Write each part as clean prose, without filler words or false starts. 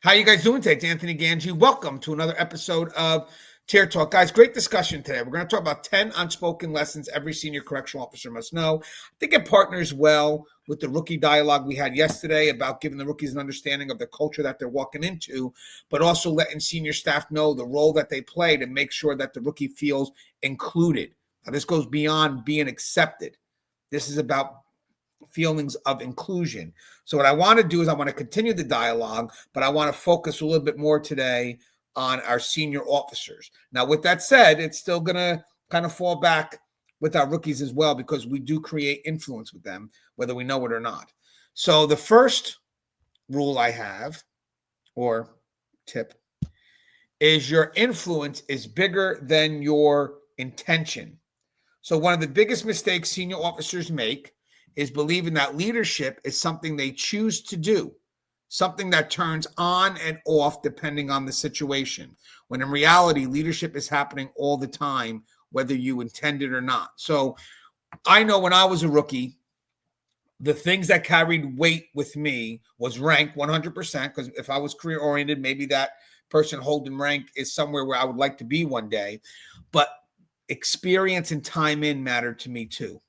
How you guys doing today? It's Anthony Ganji. Welcome to another episode of Chair Talk. Guys, great discussion today. We're going to talk about 10 unspoken lessons every senior correctional officer must know. I think it partners well with the rookie dialogue we had yesterday about giving the rookies an understanding of the culture that they're walking into, but also letting senior staff know the role that they play to make sure that the rookie feels included. Now, this goes beyond being accepted. This is about feelings of inclusion. So what I want to do is I want to continue the dialogue, but I want to focus a little bit more today on our senior officers. Now, with that said, it's still going to kind of fall back with our rookies as well, because we do create influence with them, whether we know it or not. So the first rule I have, or tip, is your influence is bigger than your intention. So one of the biggest mistakes senior officers make is believing that leadership is something they choose to do, something that turns on and off depending on the situation, when in reality, leadership is happening all the time, whether you intend it or not. So I know when I was a rookie, the things that carried weight with me was rank 100%, because if I was career-oriented, maybe that person holding rank is somewhere where I would like to be one day. But experience and time in mattered to me too.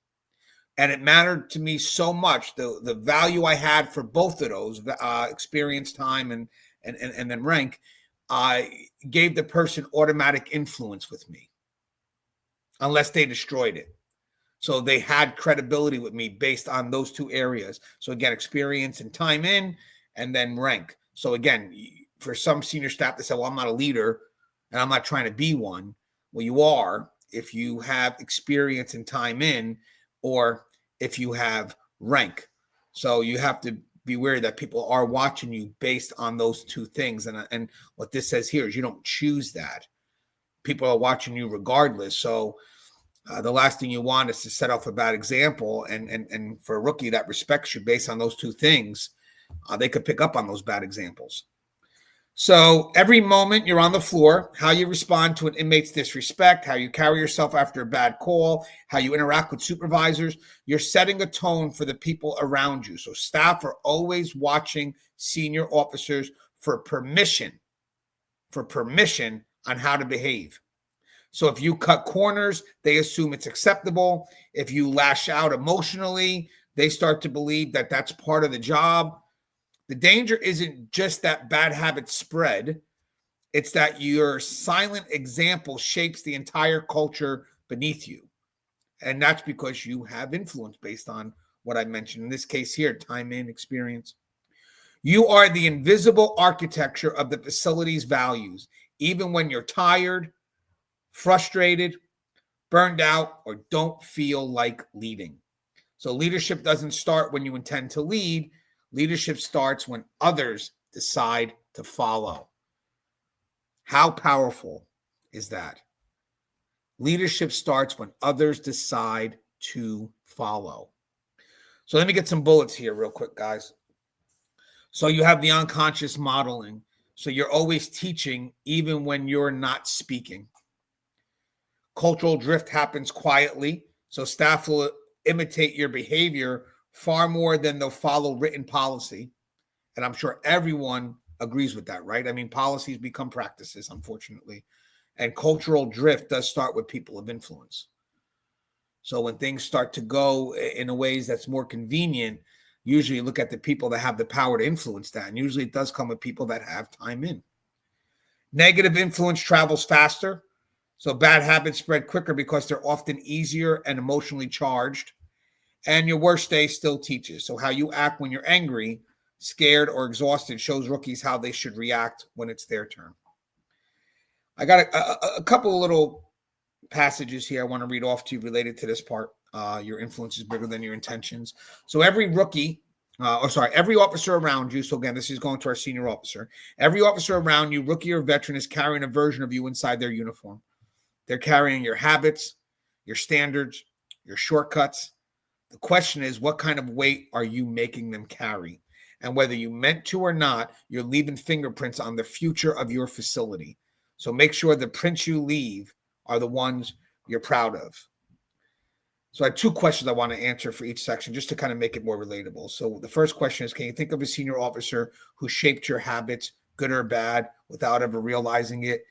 And it mattered to me so much, the value I had for both of those, experience, time, and then rank, gave the person automatic influence with me, unless they destroyed it. So they had credibility with me based on those two areas. So again, experience and time in, and then rank. So again, for some senior staff that say, well, I'm not a leader and I'm not trying to be one. Well, you are if you have experience and time in, or if you have rank. So you have to be aware that people are watching you based on those two things. And what this says here is you don't choose that. People are watching you regardless. So the last thing you want is to set off a bad example. And for a rookie that respects you based on those two things, they could pick up on those bad examples. So every moment you're on the floor, how you respond to an inmate's disrespect, how you carry yourself after a bad call, how you interact with supervisors, you're setting a tone for the people around you. So staff are always watching senior officers for permission on how to behave. So if you cut corners, they assume it's acceptable. If you lash out emotionally, they start to believe that that's part of the job. The danger isn't just that bad habits spread. It's that your silent example shapes the entire culture beneath you. And that's because you have influence based on what I mentioned. In this case here, time in, experience. You are the invisible architecture of the facility's values, even when you're tired, frustrated, burned out, or don't feel like leading. So leadership doesn't start when you intend to lead. Leadership starts when others decide to follow. How powerful is that? Leadership starts when others decide to follow. So let me get some bullets here real quick, guys. So you have the unconscious modeling. So you're always teaching even when you're not speaking. Cultural drift happens quietly. So staff will imitate your behavior far more than they'll follow written policy. And I'm sure everyone agrees with that, right? I mean, policies become practices, unfortunately. And cultural drift does start with people of influence. So when things start to go in a ways that's more convenient, usually you look at the people that have the power to influence that. And usually it does come with people that have time in. Negative influence travels faster. So bad habits spread quicker because they're often easier and emotionally charged. And your worst day still teaches. So how you act when you're angry, scared, or exhausted shows rookies how they should react when it's their turn. I got a couple of little passages here I want to read off to you related to this part. Your influence is bigger than your intentions. So every every officer around you. So again, this is going to our senior officer. Every officer around you, rookie or veteran, is carrying a version of you inside their uniform. They're carrying your habits, your standards, your shortcuts. The question is, what kind of weight are you making them carry? And whether you meant to or not, you're leaving fingerprints on the future of your facility. So make sure the prints you leave are the ones you're proud of. So I have two questions I want to answer for each section just to kind of make it more relatable. So the first question is, can you think of a senior officer who shaped your habits, good or bad, without ever realizing it.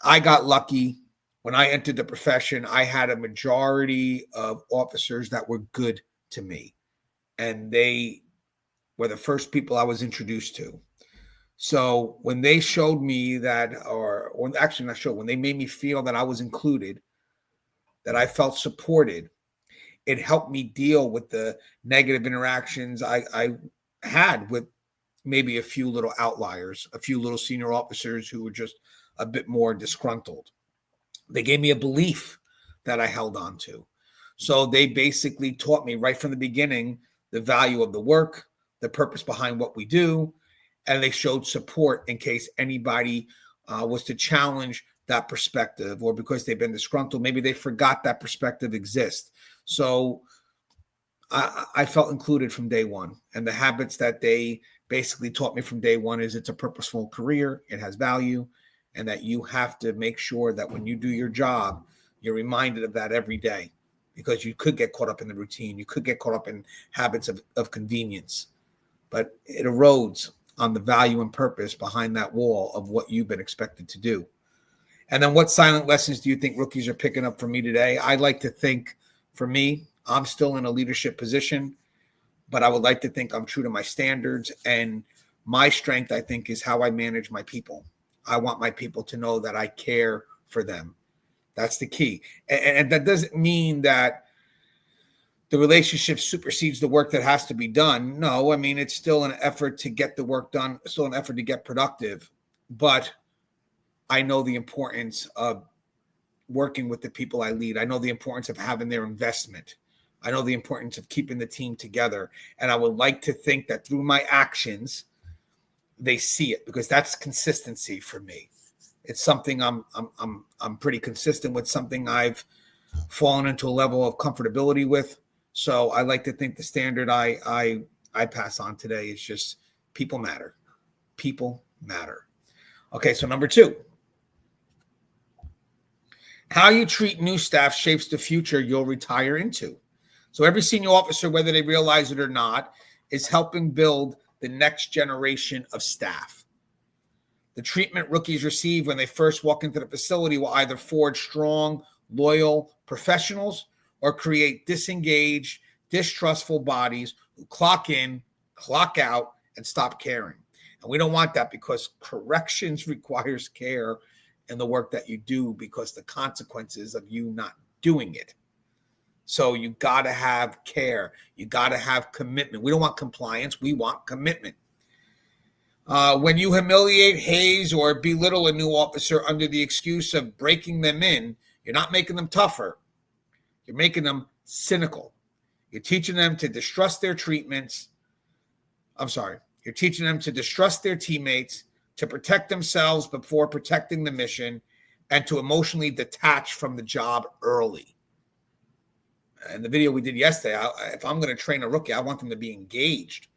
I got lucky. When I entered the profession, I had a majority of officers that were good to me, and they were the first people I was introduced to. So when they showed me that, or actually not showed, when they made me feel that I was included, that I felt supported, it helped me deal with the negative interactions I had with maybe a few little outliers, a few little senior officers who were just a bit more disgruntled. They gave me a belief that I held on to. So they basically taught me right from the beginning the value of the work, the purpose behind what we do, and they showed support in case anybody was to challenge that perspective, or because they've been disgruntled, maybe they forgot that perspective exists. So I felt included from day one. And the habits that they basically taught me from day one is it's a purposeful career, it has value, and that you have to make sure that when you do your job, you're reminded of that every day, because you could get caught up in the routine. You could get caught up in habits of convenience, but it erodes on the value and purpose behind that wall of what you've been expected to do. And then what silent lessons do you think rookies are picking up from me today? I like to think, for me, I'm still in a leadership position, but I would like to think I'm true to my standards. And my strength, I think, is how I manage my people. I want my people to know that I care for them. That's the key. And that doesn't mean that the relationship supersedes the work that has to be done. No, I mean, it's still an effort to get the work done, still an effort to get productive. But I know the importance of working with the people I lead. I know the importance of having their investment. I know the importance of keeping the team together. And I would like to think that through my actions, they see it, because that's consistency for me. It's something I'm pretty consistent with, something I've fallen into a level of comfortability with. So I like to think the standard I pass on today is just people matter. People matter. Okay, so number 2. How you treat new staff shapes the future you'll retire into. So every senior officer, whether they realize it or not, is helping build the next generation of staff. The treatment rookies receive when they first walk into the facility will either forge strong, loyal professionals or create disengaged, distrustful bodies who clock in, clock out, and stop caring. And we don't want that, because corrections requires care in the work that you do, because the consequences of you not doing it. So you got to have care. You got to have commitment. We don't want compliance. We want commitment. When you humiliate, haze, or belittle a new officer under the excuse of breaking them in, you're not making them tougher. You're making them cynical. You're teaching them to distrust their treatments. You're teaching them to distrust their teammates, to protect themselves before protecting the mission, and to emotionally detach from the job early. In the video we did yesterday, if I'm going to train a rookie, I want them to be engaged.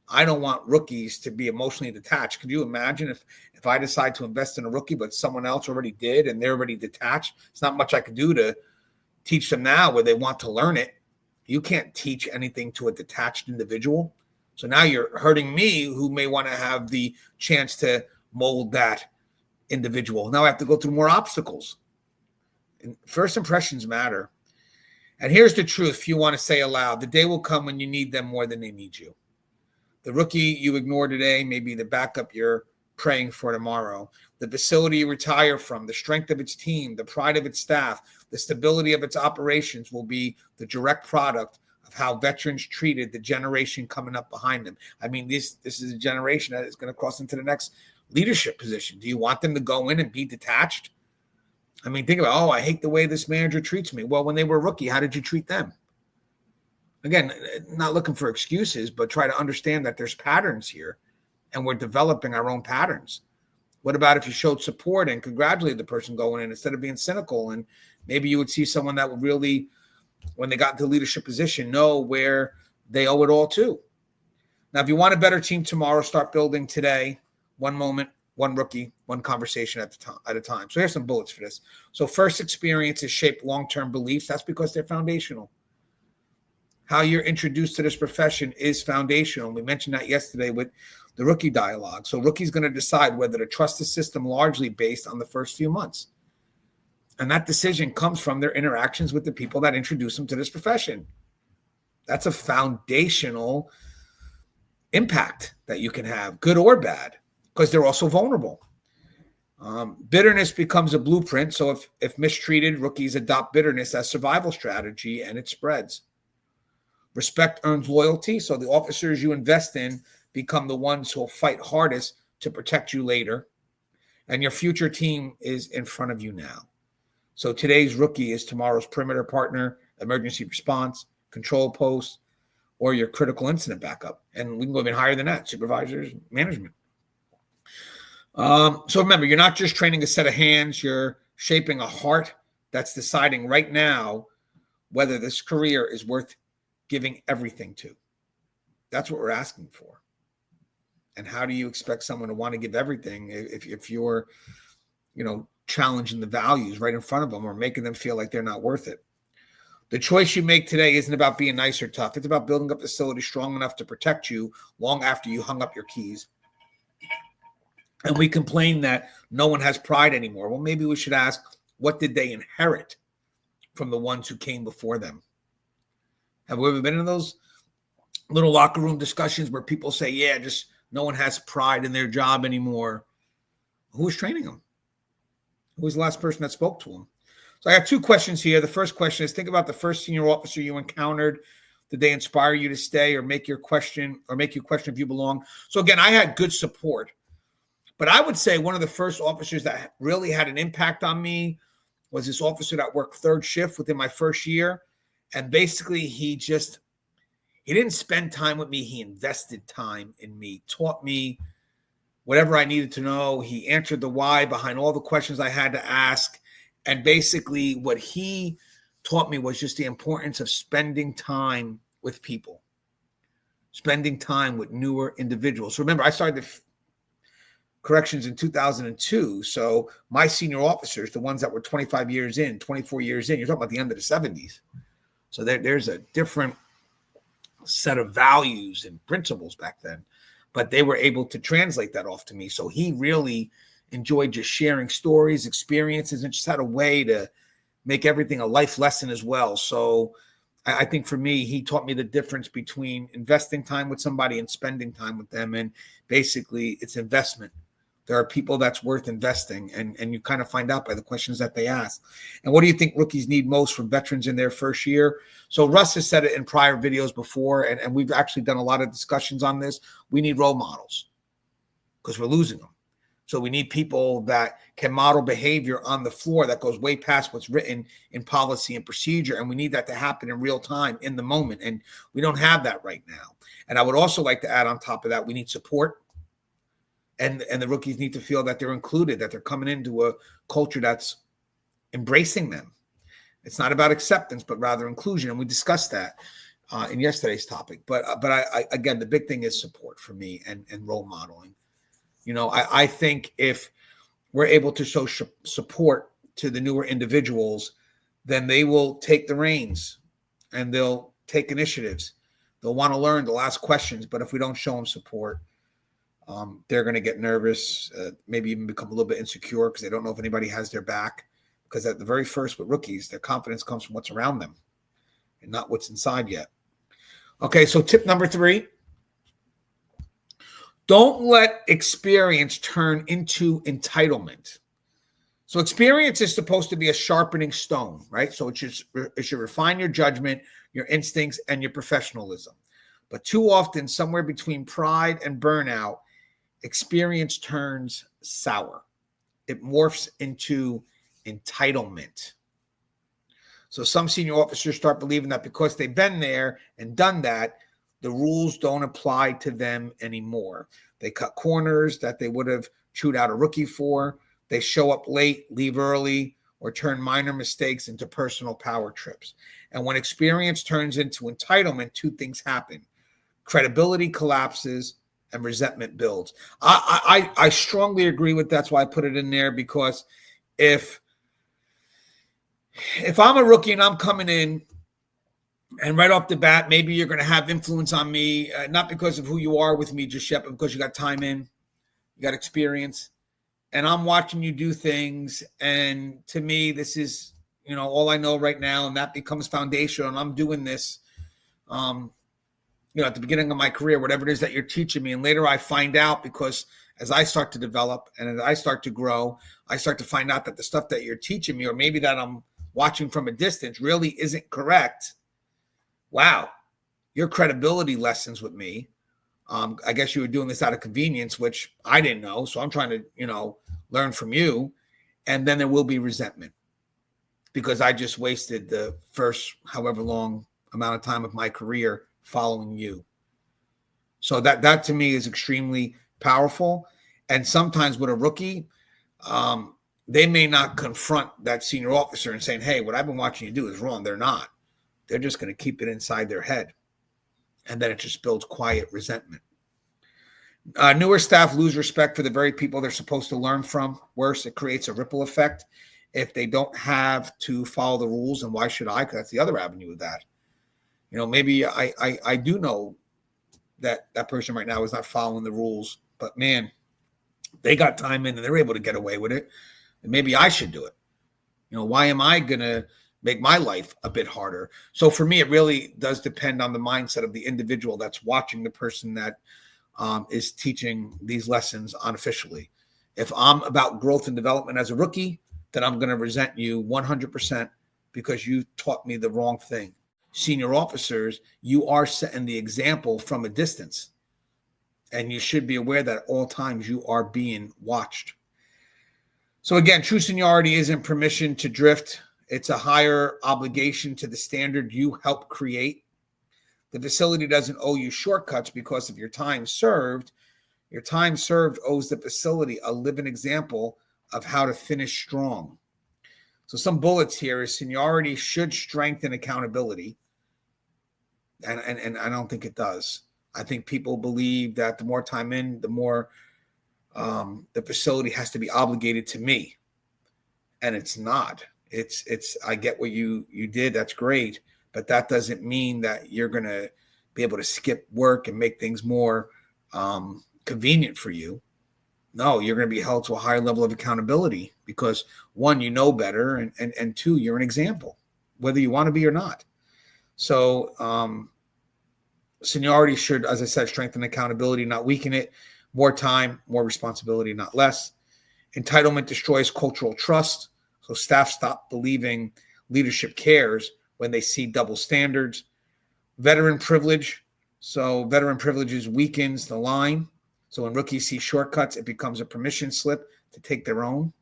I don't want rookies to be emotionally detached. Could you imagine if I decide to invest in a rookie, but someone else already did and they're already detached? It's not much I could do to teach them now where they want to learn it. You can't teach anything to a detached individual. So now you're hurting me, who may want to have the chance to mold that individual. Now I have to go through more obstacles. And first impressions matter. And here's the truth, if you want to say aloud: the day will come when you need them more than they need you. The rookie you ignore today may be the backup you're praying for tomorrow. The facility you retire from, the strength of its team, the pride of its staff, the stability of its operations will be the direct product of how veterans treated the generation coming up behind them. I mean, this is a generation that is going to cross into the next leadership position. Do you want them to go in and be detached? I mean, think about, I hate the way this manager treats me. Well, when they were a rookie, how did you treat them? Again, not looking for excuses, but try to understand that there's patterns here, and we're developing our own patterns. What about if you showed support and congratulated the person going in instead of being cynical? And maybe you would see someone that would really, when they got into a leadership position, know where they owe it all to. Now, if you want a better team tomorrow, start building today. One moment, one rookie, one conversation at a time. So here's some bullets for this. So first, experiences shape long-term beliefs. That's because they're foundational. How you're introduced to this profession is foundational. We mentioned that yesterday with the rookie dialogue. So rookie's going to decide whether to trust the system largely based on the first few months. And that decision comes from their interactions with the people that introduce them to this profession. That's a foundational impact that you can have, good or bad, because they're also vulnerable. Bitterness becomes a blueprint. So if mistreated, rookies adopt bitterness as survival strategy, and it spreads. Respect earns loyalty. So the officers you invest in become the ones who will fight hardest to protect you later. And your future team is in front of you now. So today's rookie is tomorrow's perimeter partner, emergency response, control post, or your critical incident backup. And we can go even higher than that, supervisors, management. So remember, you're not just training a set of hands, you're shaping a heart that's deciding right now whether this career is worth giving everything to. That's what we're asking for. And how do you expect someone to want to give everything if you're, challenging the values right in front of them or making them feel like they're not worth it? The choice you make today isn't about being nice or tough. It's about building a facility strong enough to protect you long after you hung up your keys. And we complain that no one has pride anymore. Well, maybe we should ask, what did they inherit from the ones who came before them? Have we ever been in those little locker room discussions where people say, yeah, just no one has pride in their job anymore? Who was training them? Who was the last person that spoke to them? So I got two questions here. The first question is, think about the first senior officer you encountered. Did they inspire you to stay or make you question if you belong? So again, I had good support. But I would say one of the first officers that really had an impact on me was this officer that worked third shift within my first year. And basically, he didn't spend time with me. He invested time in me, taught me whatever I needed to know. He answered the why behind all the questions I had to ask. And basically, what he taught me was just the importance of spending time with people, spending time with newer individuals. So remember, I started the corrections in 2002. So my senior officers, the ones that were 25 years in, 24 years in, you're talking about the end of the 70s. So there's a different set of values and principles back then, but they were able to translate that off to me. So he really enjoyed just sharing stories, experiences, and just had a way to make everything a life lesson as well. So I think for me, he taught me the difference between investing time with somebody and spending time with them. And basically it's investment. There are people that's worth investing, and you kind of find out by the questions that they ask. And what do you think rookies need most from veterans in their first year? So Russ has said it in prior videos before, and we've actually done a lot of discussions on this. We need role models because we're losing them. So we need people that can model behavior on the floor that goes way past what's written in policy and procedure. And we need that to happen in real time, in the moment. And we don't have that right now. And I would also like to add on top of that, we need support. And the rookies need to feel that they're included, that they're coming into a culture that's embracing them. It's not about acceptance, but rather inclusion. And we discussed that in yesterday's topic. But I again, the big thing is support for me and role modeling. I think if we're able to show support to the newer individuals, then they will take the reins and they'll take initiatives. They'll want to learn, they'll ask questions. But if we don't show them support, they're going to get nervous, maybe even become a little bit insecure because they don't know if anybody has their back. Because at the very first with rookies, their confidence comes from what's around them and not what's inside yet. Okay, so tip number 3. Don't let experience turn into entitlement. So experience is supposed to be a sharpening stone, right? So it should refine your judgment, your instincts, and your professionalism. But too often, somewhere between pride and burnout, experience turns sour. It morphs into entitlement. So some senior officers start believing that because they've been there and done that, the rules don't apply to them anymore. They cut corners that they would have chewed out a rookie for. They show up late, leave early, or turn minor mistakes into personal power trips. And when experience turns into entitlement, two things happen. Credibility collapses and resentment builds. I strongly agree with that's why I put it in there, because if I'm a rookie and I'm coming in And right off the bat, maybe you're going to have influence on me, not because of who you are with me just yet, but because you got time in, you got experience, and I'm watching you do things. And to me, this is, all I know right now, and that becomes foundational. And I'm doing this, at the beginning of my career, whatever it is that you're teaching me. And later I find out, because as I start to develop and as I start to grow, I start to find out that the stuff that you're teaching me, or maybe that I'm watching from a distance, really isn't correct. Wow, your credibility lessens with me. I guess you were doing this out of convenience, which I didn't know. So I'm trying to, learn from you. And then there will be resentment because I just wasted the first however long amount of time of my career following you. So that to me is extremely powerful. And sometimes with a rookie, they may not confront that senior officer and saying, hey, what I've been watching you do is wrong. They're not. They're just going to keep it inside their head. And then it just builds quiet resentment. Newer staff lose respect for the very people they're supposed to learn from. Worse, it creates a ripple effect if they don't have to follow the rules. And why should I? Because that's the other avenue of that. Maybe I do know that person right now is not following the rules, but man, they got time in and they're able to get away with it. And maybe I should do it. Why am I going to make my life a bit harder? So for me, it really does depend on the mindset of the individual that's watching the person that is teaching these lessons unofficially. If I'm about growth and development as a rookie, then I'm going to resent you 100% because you taught me the wrong thing. Senior officers, you are setting the example from a distance. And you should be aware that at all times you are being watched. So again, true seniority isn't permission to drift. It's a higher obligation to the standard you help create. The facility doesn't owe you shortcuts because of your time served. Your time served owes the facility a living example of how to finish strong. So some bullets here is seniority should strengthen accountability. And I don't think it does. I think people believe that the more time in, the more the facility has to be obligated to me. And it's not. It's I get what you did. That's great. But that doesn't mean that you're going to be able to skip work and make things more convenient for you. No, you're going to be held to a higher level of accountability because, one, you know better, and two, you're an example, whether you want to be or not. So seniority should, as I said, strengthen accountability, not weaken it. More time, more responsibility, not less. Entitlement destroys cultural trust. So staff stop believing leadership cares when they see double standards. Veteran privilege. So veteran privileges weakens the line. So when rookies see shortcuts, it becomes a permission slip to take their own.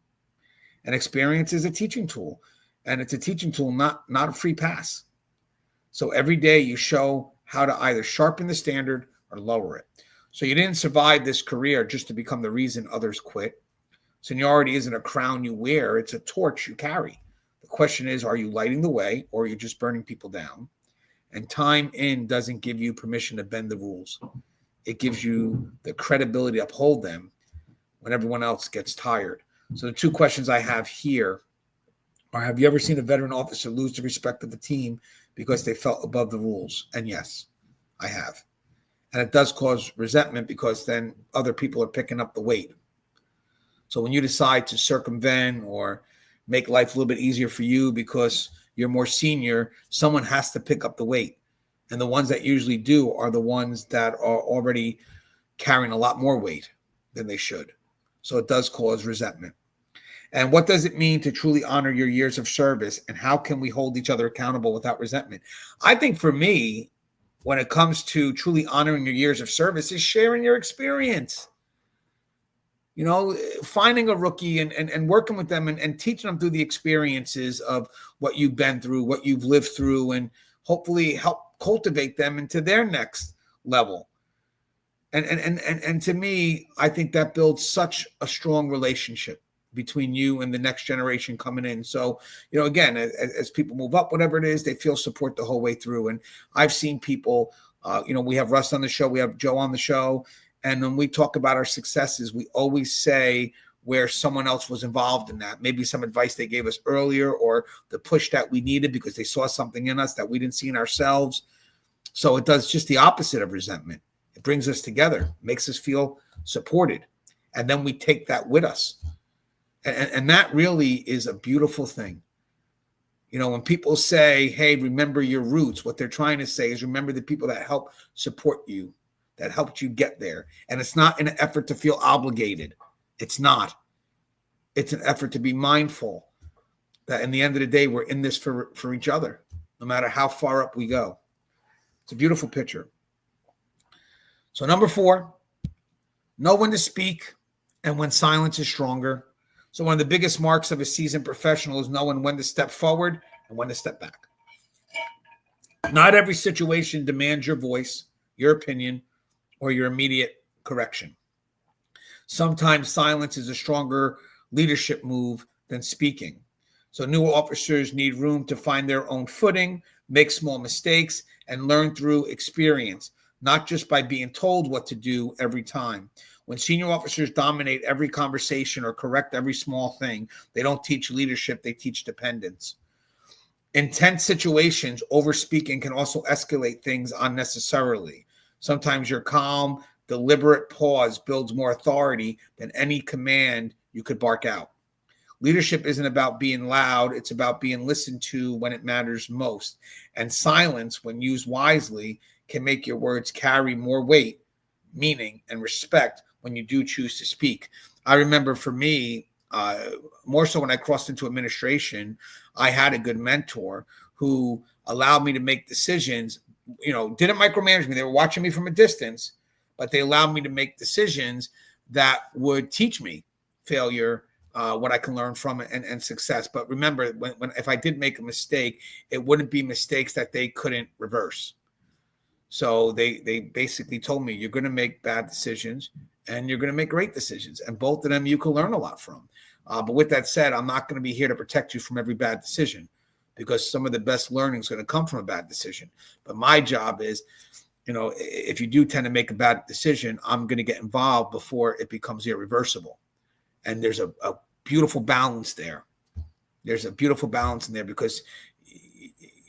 And experience is a teaching tool. And it's a teaching tool, not a free pass. So every day you show how to either sharpen the standard or lower it. So you didn't survive this career just to become the reason others quit. Seniority isn't a crown you wear. It's a torch you carry. The question is, are you lighting the way or are you just burning people down? And time in doesn't give you permission to bend the rules. It gives you the credibility to uphold them when everyone else gets tired. So the two questions I have here are, have you ever seen a veteran officer lose the respect of the team because they felt above the rules? And yes, I have. And it does cause resentment because then other people are picking up the weight. So when you decide to circumvent or make life a little bit easier for you because you're more senior, someone has to pick up the weight. And the ones that usually do are the ones that are already carrying a lot more weight than they should. So it does cause resentment. And what does it mean to truly honor your years of service? And how can we hold each other accountable without resentment? I think for me, when it comes to truly honoring your years of service, is sharing your experience. Finding a rookie and working with them and teaching them through the experiences of what you've been through, what you've lived through, and hopefully help cultivate them into their next level. And to me, I think that builds such a strong relationship between you and the next generation coming in. So, again, as people move up, whatever it is, they feel support the whole way through. And I've seen people, we have Russ on the show, we have Joe on the show. And when we talk about our successes, we always say where someone else was involved in that. Maybe some advice they gave us earlier, or the push that we needed because they saw something in us that we didn't see in ourselves. So it does just the opposite of resentment. It brings us together, makes us feel supported. And then we take that with us. And that really is a beautiful thing. You know, when people say, hey, remember your roots, what they're trying to say is remember the people that help support you, that helped you get there. And it's not an effort to feel obligated. It's not. It's an effort to be mindful that in the end of the day, we're in this for each other, no matter how far up we go. It's a beautiful picture. So number 4, know when to speak and when silence is stronger. So one of the biggest marks of a seasoned professional is knowing when to step forward and when to step back. Not every situation demands your voice, your opinion, or your immediate correction. Sometimes silence is a stronger leadership move than speaking. So new officers need room to find their own footing, make small mistakes, and learn through experience, not just by being told what to do every time. When senior officers dominate every conversation or correct every small thing, they don't teach leadership, they teach dependence. In tense situations, overspeaking can also escalate things unnecessarily. Sometimes your calm, deliberate pause builds more authority than any command you could bark out. Leadership isn't about being loud, it's about being listened to when it matters most. And silence, when used wisely, can make your words carry more weight, meaning, and respect when you do choose to speak. I remember for me, more so when I crossed into administration, I had a good mentor who allowed me to make decisions, you know, didn't micromanage me. They were watching me from a distance, but they allowed me to make decisions that would teach me failure, what I can learn from it, and success. But remember, when if I did make a mistake, it wouldn't be mistakes that they couldn't reverse. So they basically told me, you're going to make bad decisions and you're going to make great decisions. And both of them you can learn a lot from. But with that said, I'm not going to be here to protect you from every bad decision, because some of the best learning is going to come from a bad decision. But my job is, you know, if you do tend to make a bad decision, I'm going to get involved before it becomes irreversible. And there's a beautiful balance there. There's a beautiful balance in there, because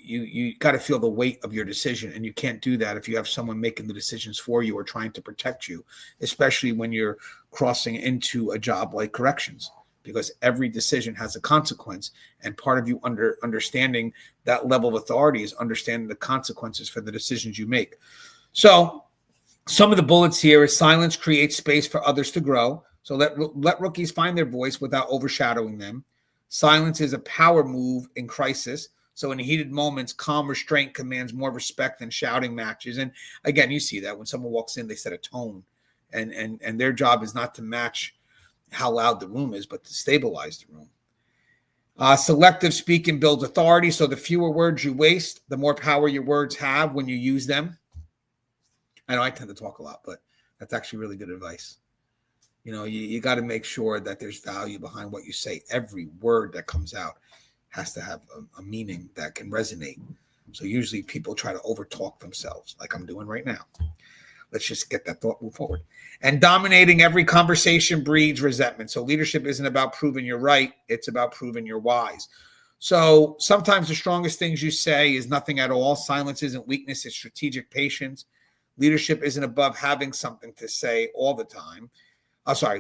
you got to feel the weight of your decision, and you can't do that if you have someone making the decisions for you or trying to protect you, especially when you're crossing into a job like corrections, because every decision has a consequence, and part of you understanding that level of authority is understanding the consequences for the decisions you make. So some of the bullets here is silence creates space for others to grow. So let rookies find their voice without overshadowing them. Silence is a power move in crisis. So in heated moments, calm restraint commands more respect than shouting matches. And again, you see that when someone walks in, they set a tone, and their job is not to match how loud the room is, but to stabilize the room. Selective speaking builds authority. So the fewer words you waste, the more power your words have when you use them. I know I tend to talk a lot, but that's actually really good advice. You know, you got to make sure that there's value behind what you say. Every word that comes out has to have a meaning that can resonate. So usually people try to overtalk themselves, like I'm doing right now. Let's just get that thought move forward. And dominating every conversation breeds resentment. So leadership isn't about proving you're right. It's about proving you're wise. So sometimes the strongest things you say is nothing at all. Silence isn't weakness. It's strategic patience. Leadership isn't above having something to say all the time.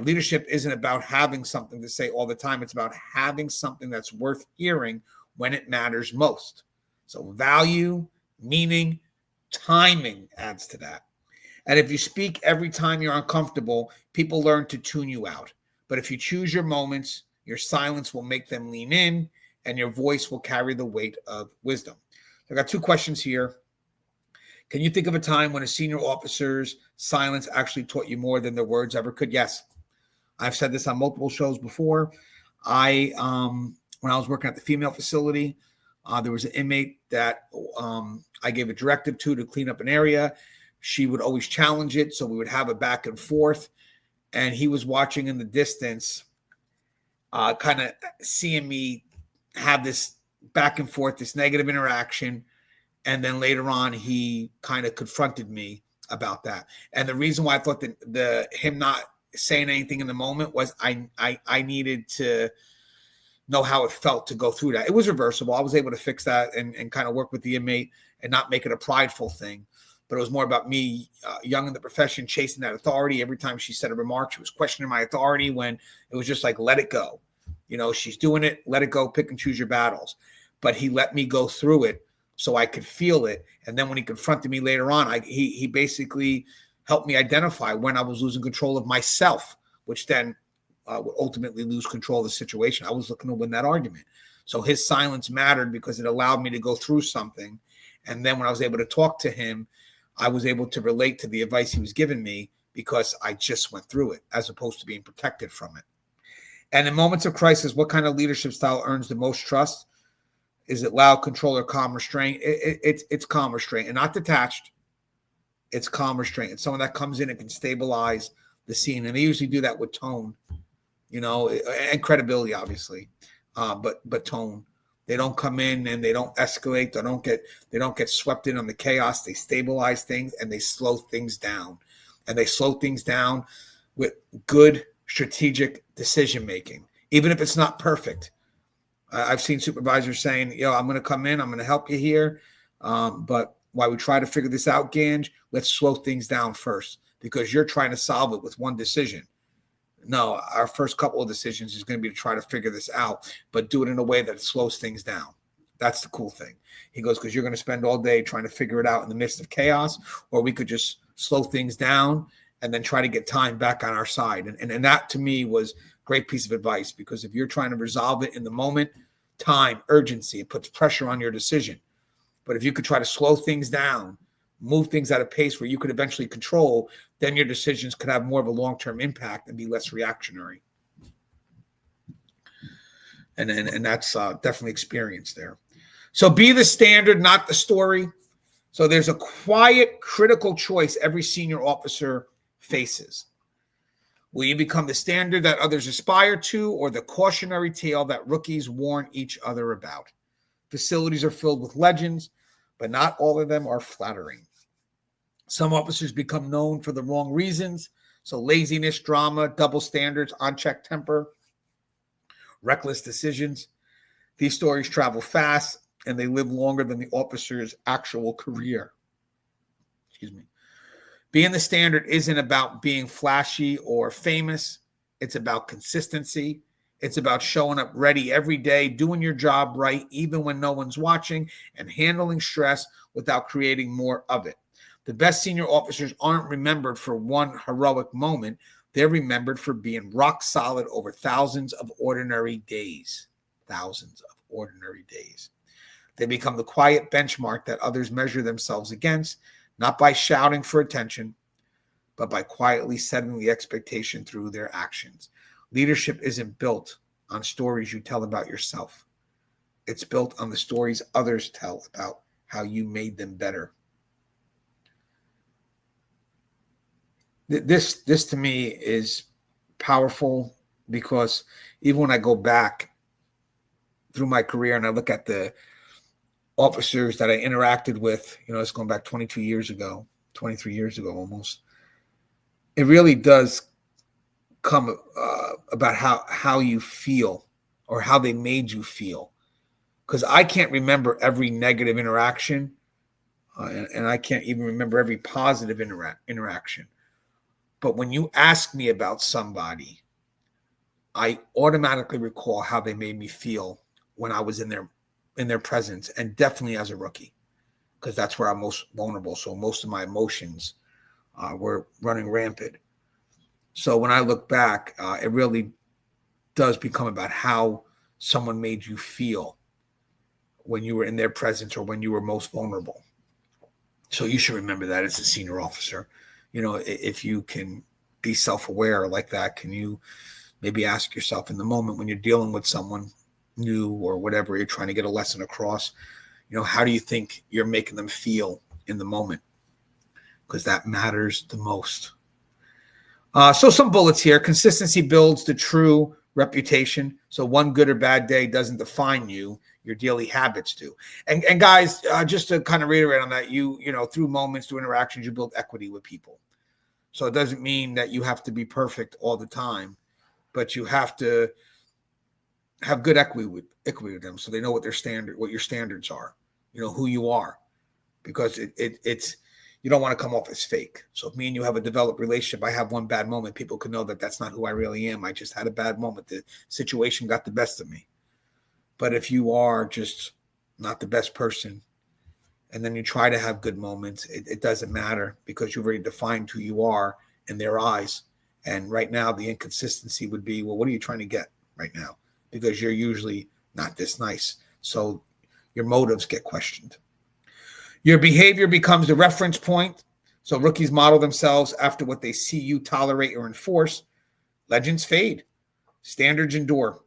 Leadership isn't about having something to say all the time. It's about having something that's worth hearing when it matters most. So value, meaning, timing adds to that. And if you speak every time you're uncomfortable, people learn to tune you out. But if you choose your moments, your silence will make them lean in, and your voice will carry the weight of wisdom. So I got 2 questions here. Can you think of a time when a senior officer's silence actually taught you more than their words ever could? Yes. I've said this on multiple shows before. When I was working at the female facility, there was an inmate that I gave a directive to clean up an area. She would always challenge it, so we would have a back and forth. And he was watching in the distance, kind of seeing me have this back and forth, this negative interaction. And then later on, he kind of confronted me about that. And the reason why I thought that him not saying anything in the moment was I needed to know how it felt to go through that. It was reversible. I was able to fix that and kind of work with the inmate and not make it a prideful thing. But it was more about me, young in the profession, chasing that authority. Every time she said a remark, she was questioning my authority, when it was just like, let it go. She's doing it. Let it go. Pick and choose your battles. But he let me go through it so I could feel it. And then when he confronted me later on, he basically helped me identify when I was losing control of myself, which then would ultimately lose control of the situation. I was looking to win that argument. So his silence mattered because it allowed me to go through something. And then when I was able to talk to him, I was able to relate to the advice he was giving me because I just went through it as opposed to being protected from it. And in moments of crisis, what kind of leadership style earns the most trust? Is it loud, control, or calm restraint? It's calm restraint, and not detached. It's calm restraint. It's someone that comes in and can stabilize the scene. And they usually do that with tone, and credibility, obviously, but tone. They don't come in and they don't escalate. They don't get swept in on the chaos. They stabilize things and they slow things down. And they slow things down with good strategic decision making, even if it's not perfect. I've seen supervisors saying, I'm going to come in, I'm going to help you here. But while we try to figure this out, Ganj, let's slow things down first, because you're trying to solve it with one decision. No, our first couple of decisions is going to be to try to figure this out, but do it in a way that slows things down. That's the cool thing. He goes, because you're going to spend all day trying to figure it out in the midst of chaos, or we could just slow things down and then try to get time back on our side. And that to me was a great piece of advice, because if you're trying to resolve it in the moment, time, urgency, it puts pressure on your decision. But if you could try to slow things down, move things at a pace where you could eventually control, then your decisions could have more of a long-term impact and be less reactionary. And that's definitely experience there. So be the standard, not the story. So there's a quiet, critical choice every senior officer faces. Will you become the standard that others aspire to, or the cautionary tale that rookies warn each other about? Facilities are filled with legends, but not all of them are flattering. Some officers become known for the wrong reasons. So laziness, drama, double standards, unchecked temper, reckless decisions. These stories travel fast and they live longer than the officer's actual career. Being the standard isn't about being flashy or famous. It's about consistency. It's about showing up ready every day, doing your job right, even when no one's watching, and handling stress without creating more of it. The best senior officers aren't remembered for one heroic moment. They're remembered for being rock solid over thousands of ordinary days. Thousands of ordinary days. They become the quiet benchmark that others measure themselves against, not by shouting for attention, but by quietly setting the expectation through their actions. Leadership isn't built on stories you tell about yourself. It's built on the stories others tell about how you made them better. This to me is powerful, because even when I go back through my career and I look at the officers that I interacted with, it's going back 23 years ago almost. It really does come about how you feel, or how they made you feel. Because I can't remember every negative interaction, and I can't even remember every positive interaction. But when you ask me about somebody, I automatically recall how they made me feel when I was in their presence, and definitely as a rookie, because that's where I'm most vulnerable. So most of my emotions were running rampant. So when I look back, it really does become about how someone made you feel when you were in their presence or when you were most vulnerable. So you should remember that as a senior officer. If you can be self-aware like that, can you maybe ask yourself in the moment when you're dealing with someone new or whatever, you're trying to get a lesson across, how do you think you're making them feel in the moment? Because that matters the most. So some bullets here. Consistency builds the true reputation. So one good or bad day doesn't define you. Your daily habits do. And guys, just to kind of reiterate on that, you know, through moments, through interactions, you build equity with people. So it doesn't mean that you have to be perfect all the time, but you have to have good equity with them, so they know what your standards are, who you are, because it's you don't want to come off as fake. So if me and you have a developed relationship, I have one bad moment, people can know that that's not who I really am. I just had a bad moment. The situation got the best of me. But if you are just not the best person, and then you try to have good moments, it doesn't matter, because you've already defined who you are in their eyes. And right now, the inconsistency would be, well, what are you trying to get right now? Because you're usually not this nice. So your motives get questioned. Your behavior becomes the reference point. So rookies model themselves after what they see you tolerate or enforce. Legends fade. Standards endure.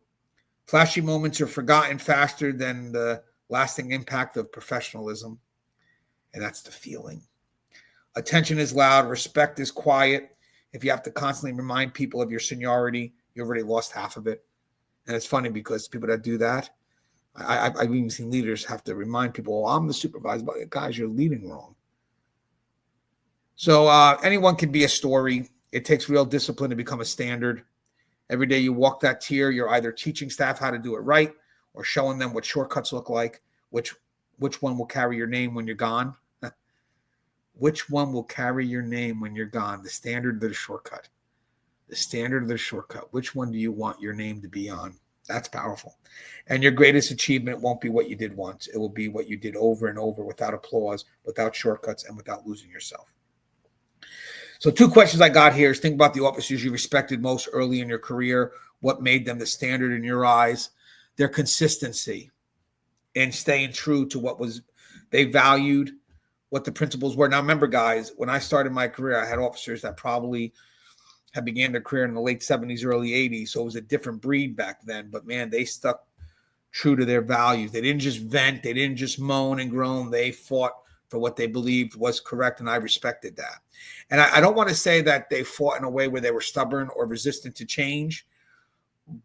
Flashy moments are forgotten faster than the lasting impact of professionalism. And that's the feeling. Attention is loud. Respect is quiet. If you have to constantly remind people of your seniority, you've already lost half of it. And it's funny because people that do that, I've even seen leaders have to remind people, I'm the supervisor, but guys, you're leading wrong. So anyone can be a story. It takes real discipline to become a standard. Every day you walk that tier, you're either teaching staff how to do it right or showing them what shortcuts look like, which one will carry your name when you're gone. Which one will carry your name when you're gone? The standard or the shortcut? The standard or the shortcut? Which one do you want your name to be on? That's powerful. And your greatest achievement won't be what you did once. It will be what you did over and over, without applause, without shortcuts, and without losing yourself. So 2 questions I got here is, think about the officers you respected most early in your career. What made them the standard in your eyes? Their consistency and staying true to what was they valued, what the principles were. Now, remember, guys, when I started my career, I had officers that probably had began their career in the late 70s, early 80s. So it was a different breed back then. But, man, they stuck true to their values. They didn't just vent. They didn't just moan and groan. They fought for what they believed was correct, and I respected that. And I don't want to say that they fought in a way where they were stubborn or resistant to change,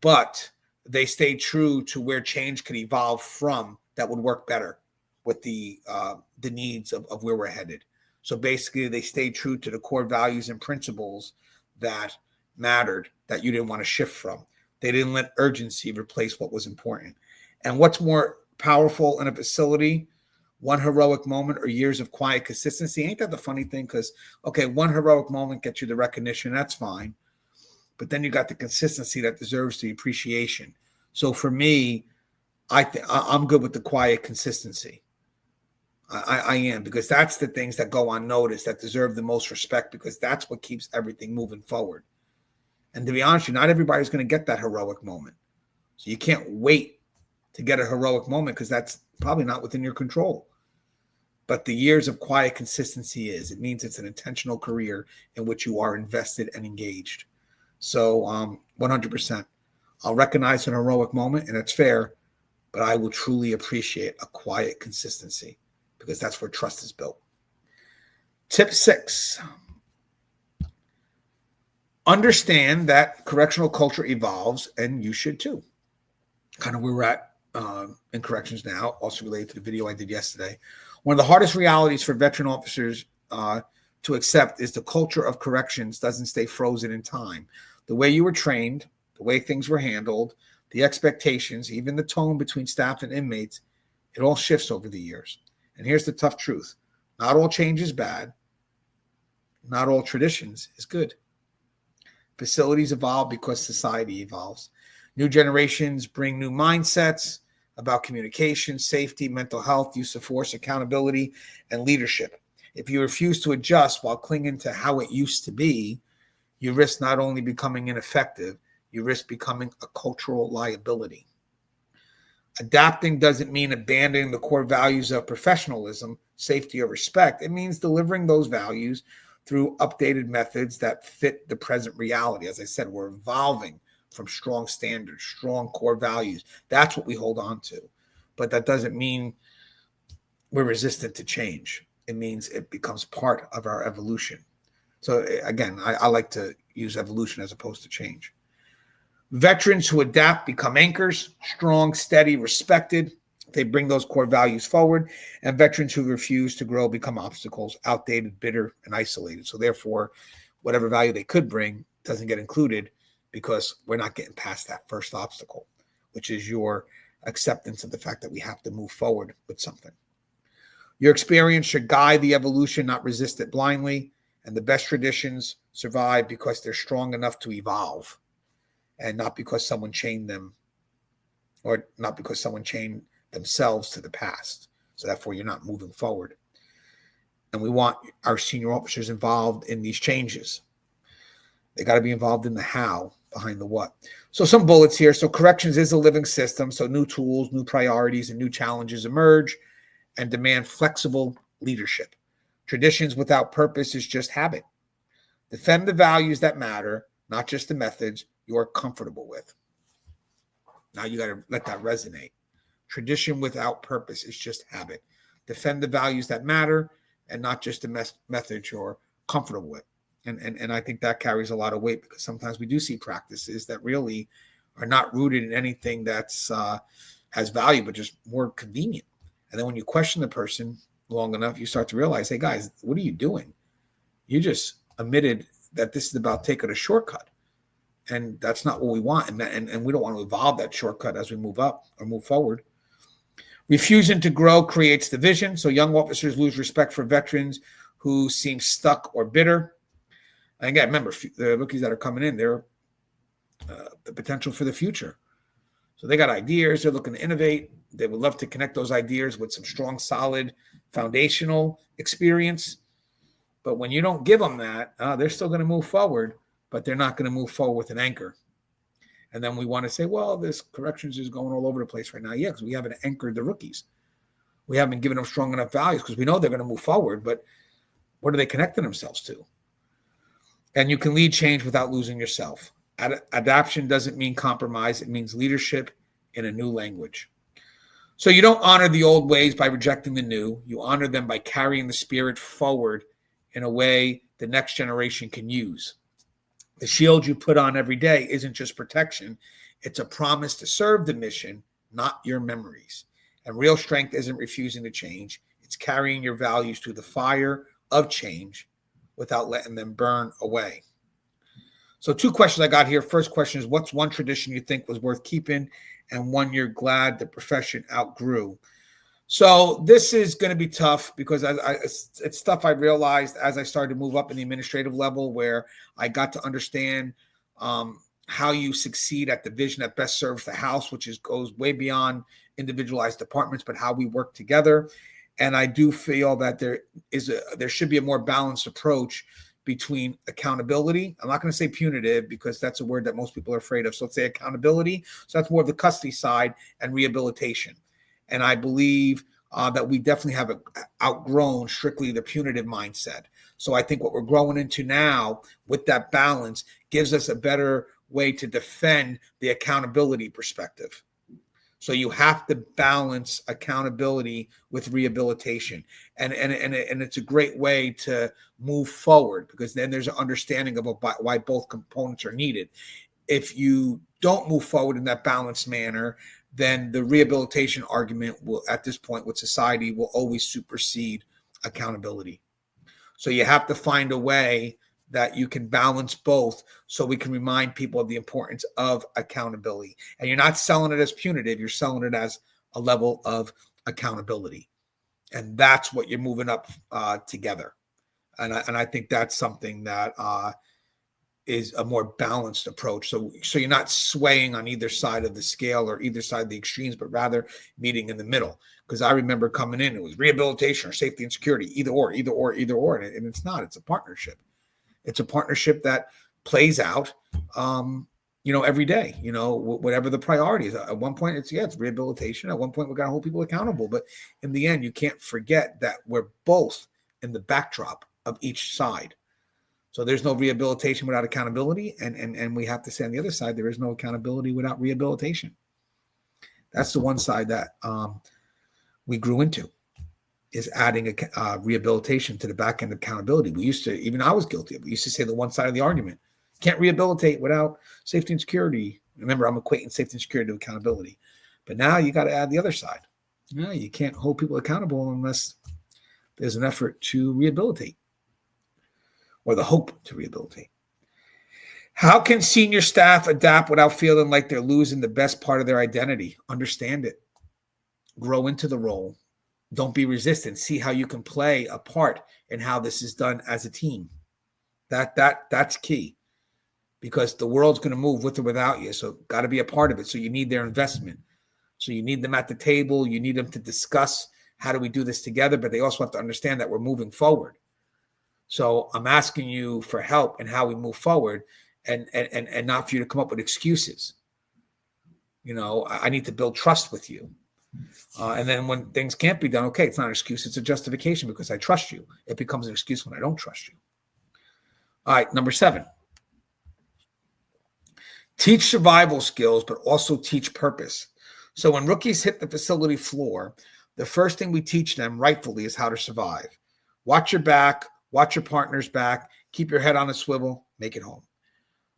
but they stayed true to where change could evolve from that would work better with the needs of where we're headed. So basically, they stayed true to the core values and principles that mattered, that you didn't want to shift from. They didn't let urgency replace what was important. And what's more powerful in a facility? One heroic moment or years of quiet consistency. Ain't that the funny thing? Because, okay, one heroic moment gets you the recognition. That's fine. But then you got the consistency that deserves the appreciation. So for me, I'm good with the quiet consistency. I am, because that's the things that go unnoticed, that deserve the most respect, because that's what keeps everything moving forward. And to be honest with you, not everybody's going to get that heroic moment. So you can't wait to get a heroic moment, because that's probably not within your control. But the years of quiet consistency it means it's an intentional career in which you are invested and engaged. So 100%. I'll recognize an heroic moment, and it's fair, but I will truly appreciate a quiet consistency, because that's where trust is built. Tip 6. Understand that correctional culture evolves, and you should too. Kind of where we're at in corrections now, also related to the video I did yesterday. One of the hardest realities for veteran officers to accept is the culture of corrections doesn't stay frozen in time. The way you were trained, the way things were handled, the expectations, even the tone between staff and inmates, it all shifts over the years. And here's the tough truth. Not all change is bad. Not all traditions is good. Facilities evolve because society evolves. New generations bring new mindsets about communication, safety, mental health, use of force, accountability, and leadership. If you refuse to adjust while clinging to how it used to be, you risk not only becoming ineffective, you risk becoming a cultural liability. Adapting doesn't mean abandoning the core values of professionalism, safety, or respect. It means delivering those values through updated methods that fit the present reality. As I said, we're evolving from strong standards, strong core values. That's what we hold on to. But that doesn't mean we're resistant to change. It means it becomes part of our evolution. So again, I like to use evolution as opposed to change. Veterans who adapt become anchors, strong, steady, respected. They bring those core values forward. And veterans who refuse to grow become obstacles, outdated, bitter, and isolated. So therefore, whatever value they could bring doesn't get included because we're not getting past that first obstacle, which is your acceptance of the fact that we have to move forward with something. Your experience should guide the evolution, not resist it blindly. And the best traditions survive because they're strong enough to evolve, and not because someone chained them, or not because someone chained themselves to the past. So therefore, you're not moving forward. And we want our senior officers involved in these changes. They got to be involved in the how behind the what. So some bullets here. So corrections is a living system. So new tools, new priorities, and new challenges emerge and demand flexible leadership. Traditions without purpose is just habit. Defend the values that matter, not just the methods you're comfortable with. Now you got to let that resonate. Tradition without purpose is just habit. Defend the values that matter and not just the methods you're comfortable with. And I think that carries a lot of weight, because sometimes we do see practices that really are not rooted in anything that's has value, but just more convenient. And then when you question the person long enough, you start to realize, hey guys, what are you doing? You just admitted that this is about taking a shortcut. And that's not what we want. And we don't want to evolve that shortcut as we move up or move forward. Refusing to grow creates division. So young officers lose respect for veterans who seem stuck or bitter. And again, remember, the rookies that are coming in, they're the potential for the future. So they got ideas. They're looking to innovate. They would love to connect those ideas with some strong, solid, foundational experience. But when you don't give them that, they're still going to move forward, but they're not going to move forward with an anchor. And then we want to say, well, this corrections is going all over the place right now. Yeah, because we haven't anchored the rookies. We haven't given them strong enough values, because we know they're going to move forward, but what are they connecting themselves to? And you can lead change without losing yourself. Adaptation doesn't mean compromise. It means leadership in a new language. So you don't honor the old ways by rejecting the new. You honor them by carrying the spirit forward in a way the next generation can use. The shield you put on every day isn't just protection. It's a promise to serve the mission, not your memories. And real strength isn't refusing to change. It's carrying your values through the fire of change without letting them burn away. So 2 questions I got here. First question is, what's one tradition you think was worth keeping and one you're glad the profession outgrew? So this is going to be tough, because it's stuff I realized as I started to move up in the administrative level, where I got to understand how you succeed at the vision that best serves the house, which goes way beyond individualized departments, but how we work together. And I do feel that there should be a more balanced approach between accountability. I'm not going to say punitive, because that's a word that most people are afraid of. So let's say accountability. So that's more of the custody side, and rehabilitation. And I believe that we definitely have outgrown strictly the punitive mindset. So I think what we're growing into now with that balance gives us a better way to defend the accountability perspective. So you have to balance accountability with rehabilitation. And it's a great way to move forward, because then there's an understanding of why both components are needed. If you don't move forward in that balanced manner, then the rehabilitation argument will, at this point with society, will always supersede accountability. So you have to find a way that you can balance both, so we can remind people of the importance of accountability. And you're not selling it as punitive, you're selling it as a level of accountability. And that's what you're moving up together. And I think that's something that is a more balanced approach. So you're not swaying on either side of the scale or either side of the extremes, but rather meeting in the middle. Because I remember coming in, it was rehabilitation or safety and security, either or. And it's not, it's a partnership. It's a partnership that plays out, every day, whatever the priority is. At one point, it's rehabilitation. At one point, we got to hold people accountable. But in the end, you can't forget that we're both in the backdrop of each side. So there's no rehabilitation without accountability. And we have to say on the other side, there is no accountability without rehabilitation. That's the one side that we grew into, is adding rehabilitation to the back end of accountability. We used to, even I was guilty of it. We used to say the one side of the argument. Can't rehabilitate without safety and security. Remember, I'm equating safety and security to accountability. But now you got to add the other side. No, you can't hold people accountable unless there's an effort to rehabilitate. or the hope to rehabilitate. How can senior staff adapt without feeling like they're losing the best part of their identity? Understand it. Grow into the role. Don't be resistant. See how you can play a part in how this is done as a team. That's key, because the world's going to move with or without you. So got to be a part of it. So you need their investment. So you need them at the table. You need them to discuss how do we do this together, but they also have to understand that we're moving forward. So I'm asking you for help in how we move forward, and not for you to come up with excuses. I need to build trust with you. And then when things can't be done, okay, it's not an excuse, it's a justification because I trust you. It becomes an excuse when I don't trust you. All right, number 7. Teach survival skills, but also teach purpose. So when rookies hit the facility floor, the first thing we teach them rightfully is how to survive. Watch your back, watch your partner's back, keep your head on a swivel, make it home.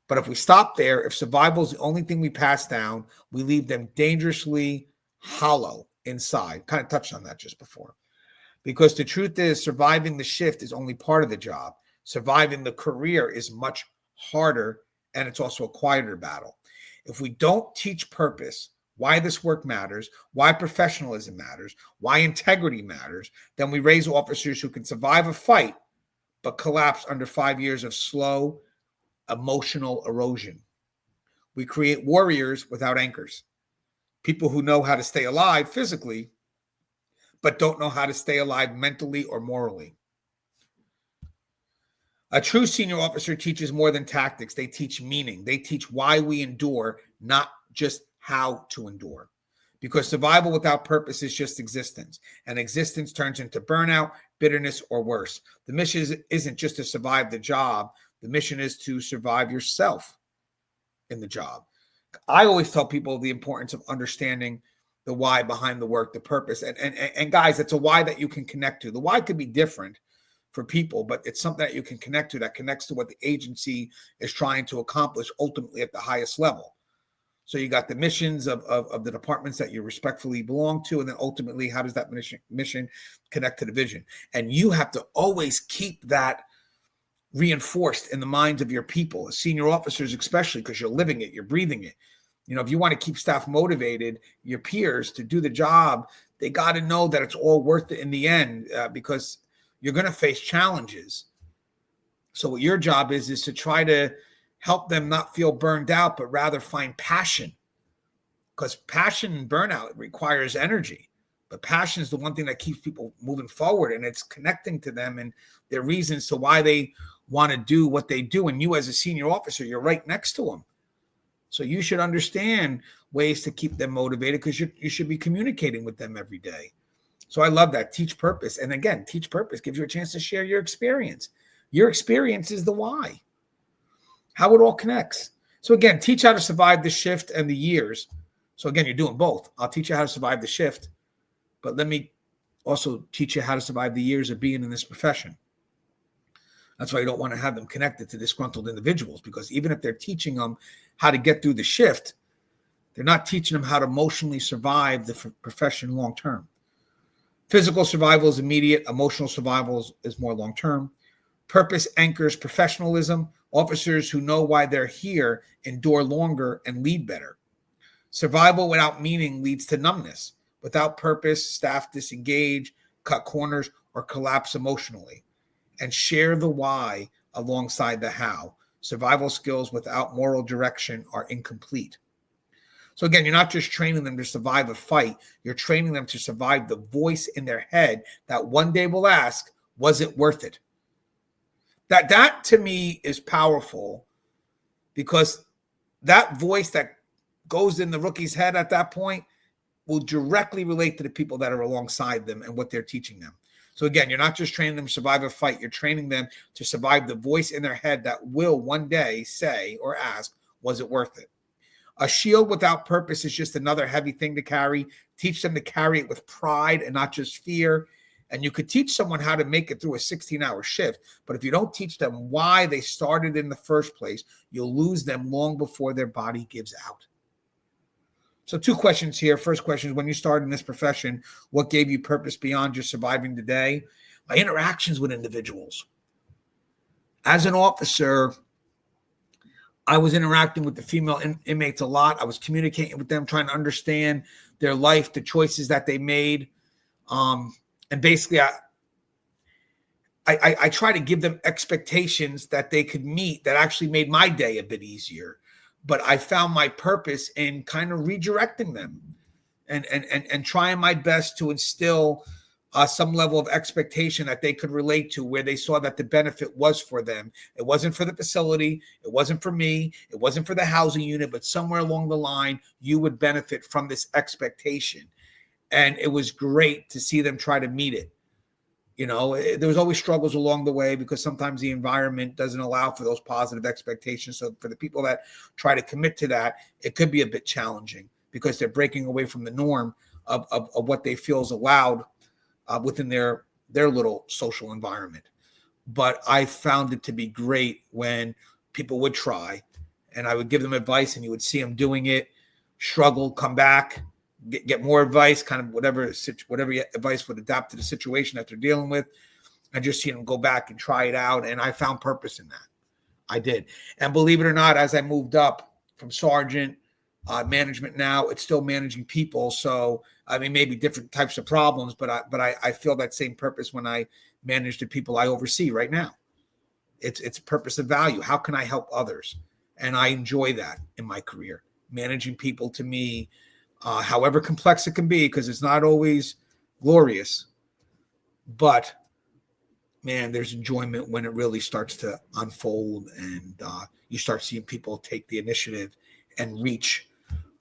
But if we stop there, if survival is the only thing we pass down, we leave them dangerously hollow inside. Kind of touched on that just before. Because the truth is, surviving the shift is only part of the job. Surviving the career is much harder, and it's also a quieter battle. If we don't teach purpose, why this work matters, why professionalism matters, why integrity matters, then we raise officers who can survive a fight but collapse under 5 years of slow emotional erosion. We create warriors without anchors. People who know how to stay alive physically, but don't know how to stay alive mentally or morally. A true senior officer teaches more than tactics. They teach meaning. They teach why we endure, not just how to endure. Because survival without purpose is just existence. And existence turns into burnout, bitterness, or worse. The mission isn't just to survive the job. The mission is to survive yourself in the job. I always tell people the importance of understanding the why behind the work, the purpose. And guys, it's a why that you can connect to. The why could be different for people, but it's something that you can connect to, that connects to what the agency is trying to accomplish ultimately at the highest level. So you got the missions of the departments that you respectfully belong to, and then ultimately, how does that mission connect to the vision? And you have to always keep that reinforced in the minds of your people, as senior officers especially, because you're living it, you're breathing it. If you want to keep staff motivated, your peers, to do the job, they got to know that it's all worth it in the end, because you're going to face challenges. So what your job is to try to help them not feel burned out, but rather find passion, because passion and burnout requires energy. But passion is the one thing that keeps people moving forward, and it's connecting to them and their reasons to why they want to do what they do. And you as a senior officer, you're right next to them. So you should understand ways to keep them motivated, because you should be communicating with them every day. So I love that. Teach purpose. And again, teach purpose gives you a chance to share your experience. Your experience is the why, how it all connects. So again, teach how to survive the shift and the years. So again, you're doing both. I'll teach you how to survive the shift, but let me also teach you how to survive the years of being in this profession. That's why you don't want to have them connected to disgruntled individuals, because even if they're teaching them how to get through the shift, they're not teaching them how to emotionally survive the profession long-term. Physical survival is immediate. Emotional survival is more long-term. Purpose anchors professionalism. Officers who know why they're here endure longer and lead better. Survival without meaning leads to numbness. Without purpose, staff disengage, cut corners, or collapse emotionally. And share the why alongside the how. Survival skills without moral direction are incomplete. So again, you're not just training them to survive a fight. You're training them to survive the voice in their head that one day will ask, was it worth it? That to me is powerful, because that voice that goes in the rookie's head at that point will directly relate to the people that are alongside them and what they're teaching them. So again, you're not just training them to survive a fight. You're training them to survive the voice in their head that will one day say or ask, was it worth it? A shield without purpose is just another heavy thing to carry. Teach them to carry it with pride and not just fear. And you could teach someone how to make it through a 16-hour shift, but if you don't teach them why they started in the first place, you'll lose them long before their body gives out. So 2 questions here. First question is, when you started in this profession, what gave you purpose beyond just surviving the day? My interactions with individuals. As an officer, I was interacting with the female inmates a lot. I was communicating with them, trying to understand their life, the choices that they made. And basically, I try to give them expectations that they could meet that actually made my day a bit easier. But I found my purpose in kind of redirecting them and trying my best to instill some level of expectation that they could relate to, where they saw that the benefit was for them. It wasn't for the facility. It wasn't for me. It wasn't for the housing unit, but somewhere along the line, you would benefit from this expectation. And it was great to see them try to meet it. There was always struggles along the way because sometimes the environment doesn't allow for those positive expectations. So for the people that try to commit to that, it could be a bit challenging because they're breaking away from the norm of what they feel is allowed within their little social environment. But I found it to be great when people would try, and I would give them advice, and you would see them doing it, struggle, come back, get more advice, kind of whatever advice would adapt to the situation that they're dealing with. I just see them go back and try it out. And I found purpose in that. I did. And believe it or not, as I moved up from sergeant, management now, it's still managing people. So, I mean, maybe different types of problems, but I feel that same purpose when I manage the people I oversee right now. It's purpose of value. How can I help others? And I enjoy that in my career. Managing people, to me, however complex it can be, because it's not always glorious, but man, there's enjoyment when it really starts to unfold and you start seeing people take the initiative and reach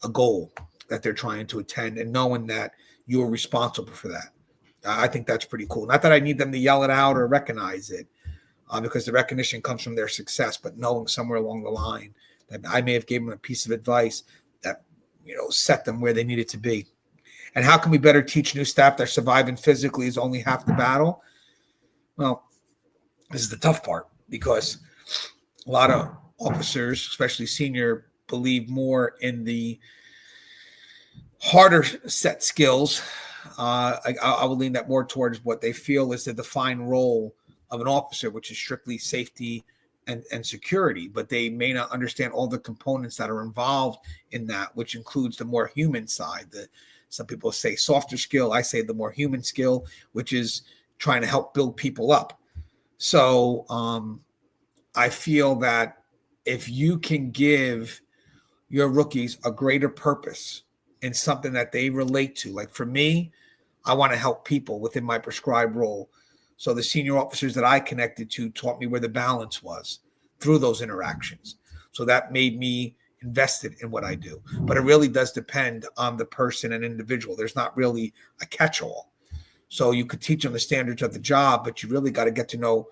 a goal that they're trying to attend, and knowing that you're responsible for that. I think that's pretty cool. Not that I need them to yell it out or recognize it, because the recognition comes from their success, but knowing somewhere along the line that I may have given them a piece of advice that, set them where they needed to be. And how can we better teach new staff that surviving physically is only half the battle? Well, this is the tough part, because a lot of officers, especially senior, believe more in the harder set skills. I will lean that more towards what they feel is the defined role of an officer, which is strictly safety and security, but they may not understand all the components that are involved in that, which includes the more human side. Some people say softer skill. I say the more human skill, which is trying to help build people up. So I feel that if you can give your rookies a greater purpose in something that they relate to, like for me, I want to help people within my prescribed role. So the senior officers that I connected to taught me where the balance was through those interactions. So that made me invested in what I do. But it really does depend on the person and individual. There's not really a catch-all. So you could teach them the standards of the job, but you really got to get to know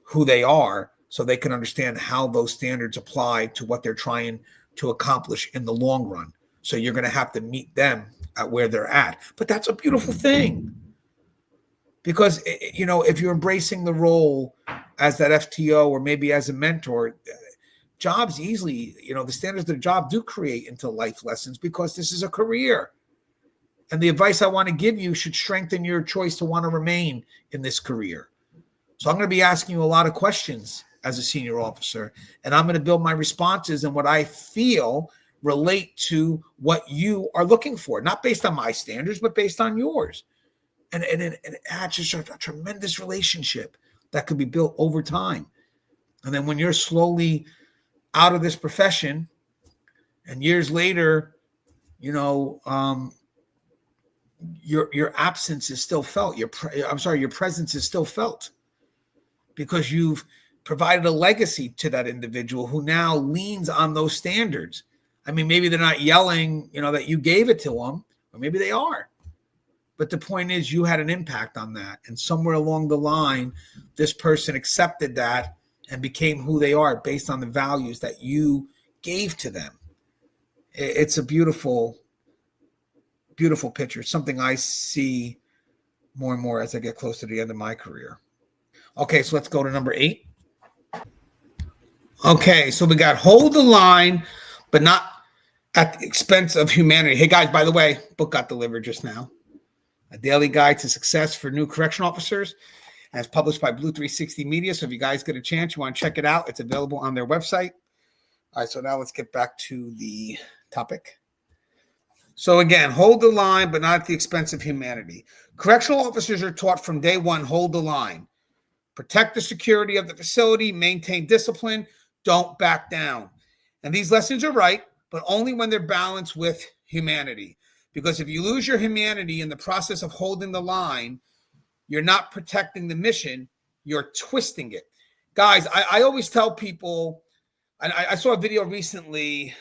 who they are so they can understand how those standards apply to what they're trying to accomplish in the long run. So you're going to have to meet them at where they're at. But that's a beautiful thing. Because, if you're embracing the role as that FTO or maybe as a mentor, jobs easily, the standards of the job do create into life lessons, because this is a career. And the advice I want to give you should strengthen your choice to want to remain in this career. So I'm going to be asking you a lot of questions as a senior officer, and I'm going to build my responses and what I feel relate to what you are looking for, not based on my standards, but based on yours. And it adds just a tremendous relationship that could be built over time. And then when you're slowly out of this profession and years later, your absence is still felt. Your presence is still felt, because you've provided a legacy to that individual who now leans on those standards. I mean, maybe they're not yelling, that you gave it to them, or maybe they are. But the point is, you had an impact on that. And somewhere along the line, this person accepted that and became who they are based on the values that you gave to them. It's a beautiful, beautiful picture. It's something I see more and more as I get close to the end of my career. Okay, so let's go to number 8. Okay, so we got hold the line, but not at the expense of humanity. Hey, guys, by the way, book got delivered just now. A Daily Guide to Success for New Correctional Officers. and it's published by Blue 360 Media. So if you guys get a chance, you want to check it out, it's available on their website. All right, so now let's get back to the topic. So again, hold the line, but not at the expense of humanity. Correctional officers are taught from day one, hold the line. Protect the security of the facility, maintain discipline, don't back down. And these lessons are right, but only when they're balanced with humanity. Because if you lose your humanity in the process of holding the line, you're not protecting the mission, you're twisting it. Guys, I always tell people, and I saw a video recently,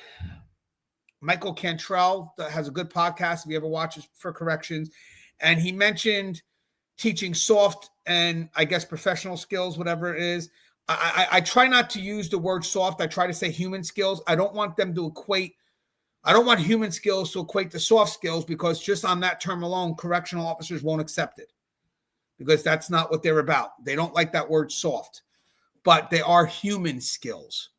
Michael Cantrell has a good podcast, if you ever watch it, for corrections, and he mentioned teaching soft and I guess professional skills, whatever it is. I try not to use the word soft. I try to say human skills. I don't want human skills to equate to soft skills, because just on that term alone, correctional officers won't accept it, because that's not what they're about. They don't like that word soft, but they are human skills.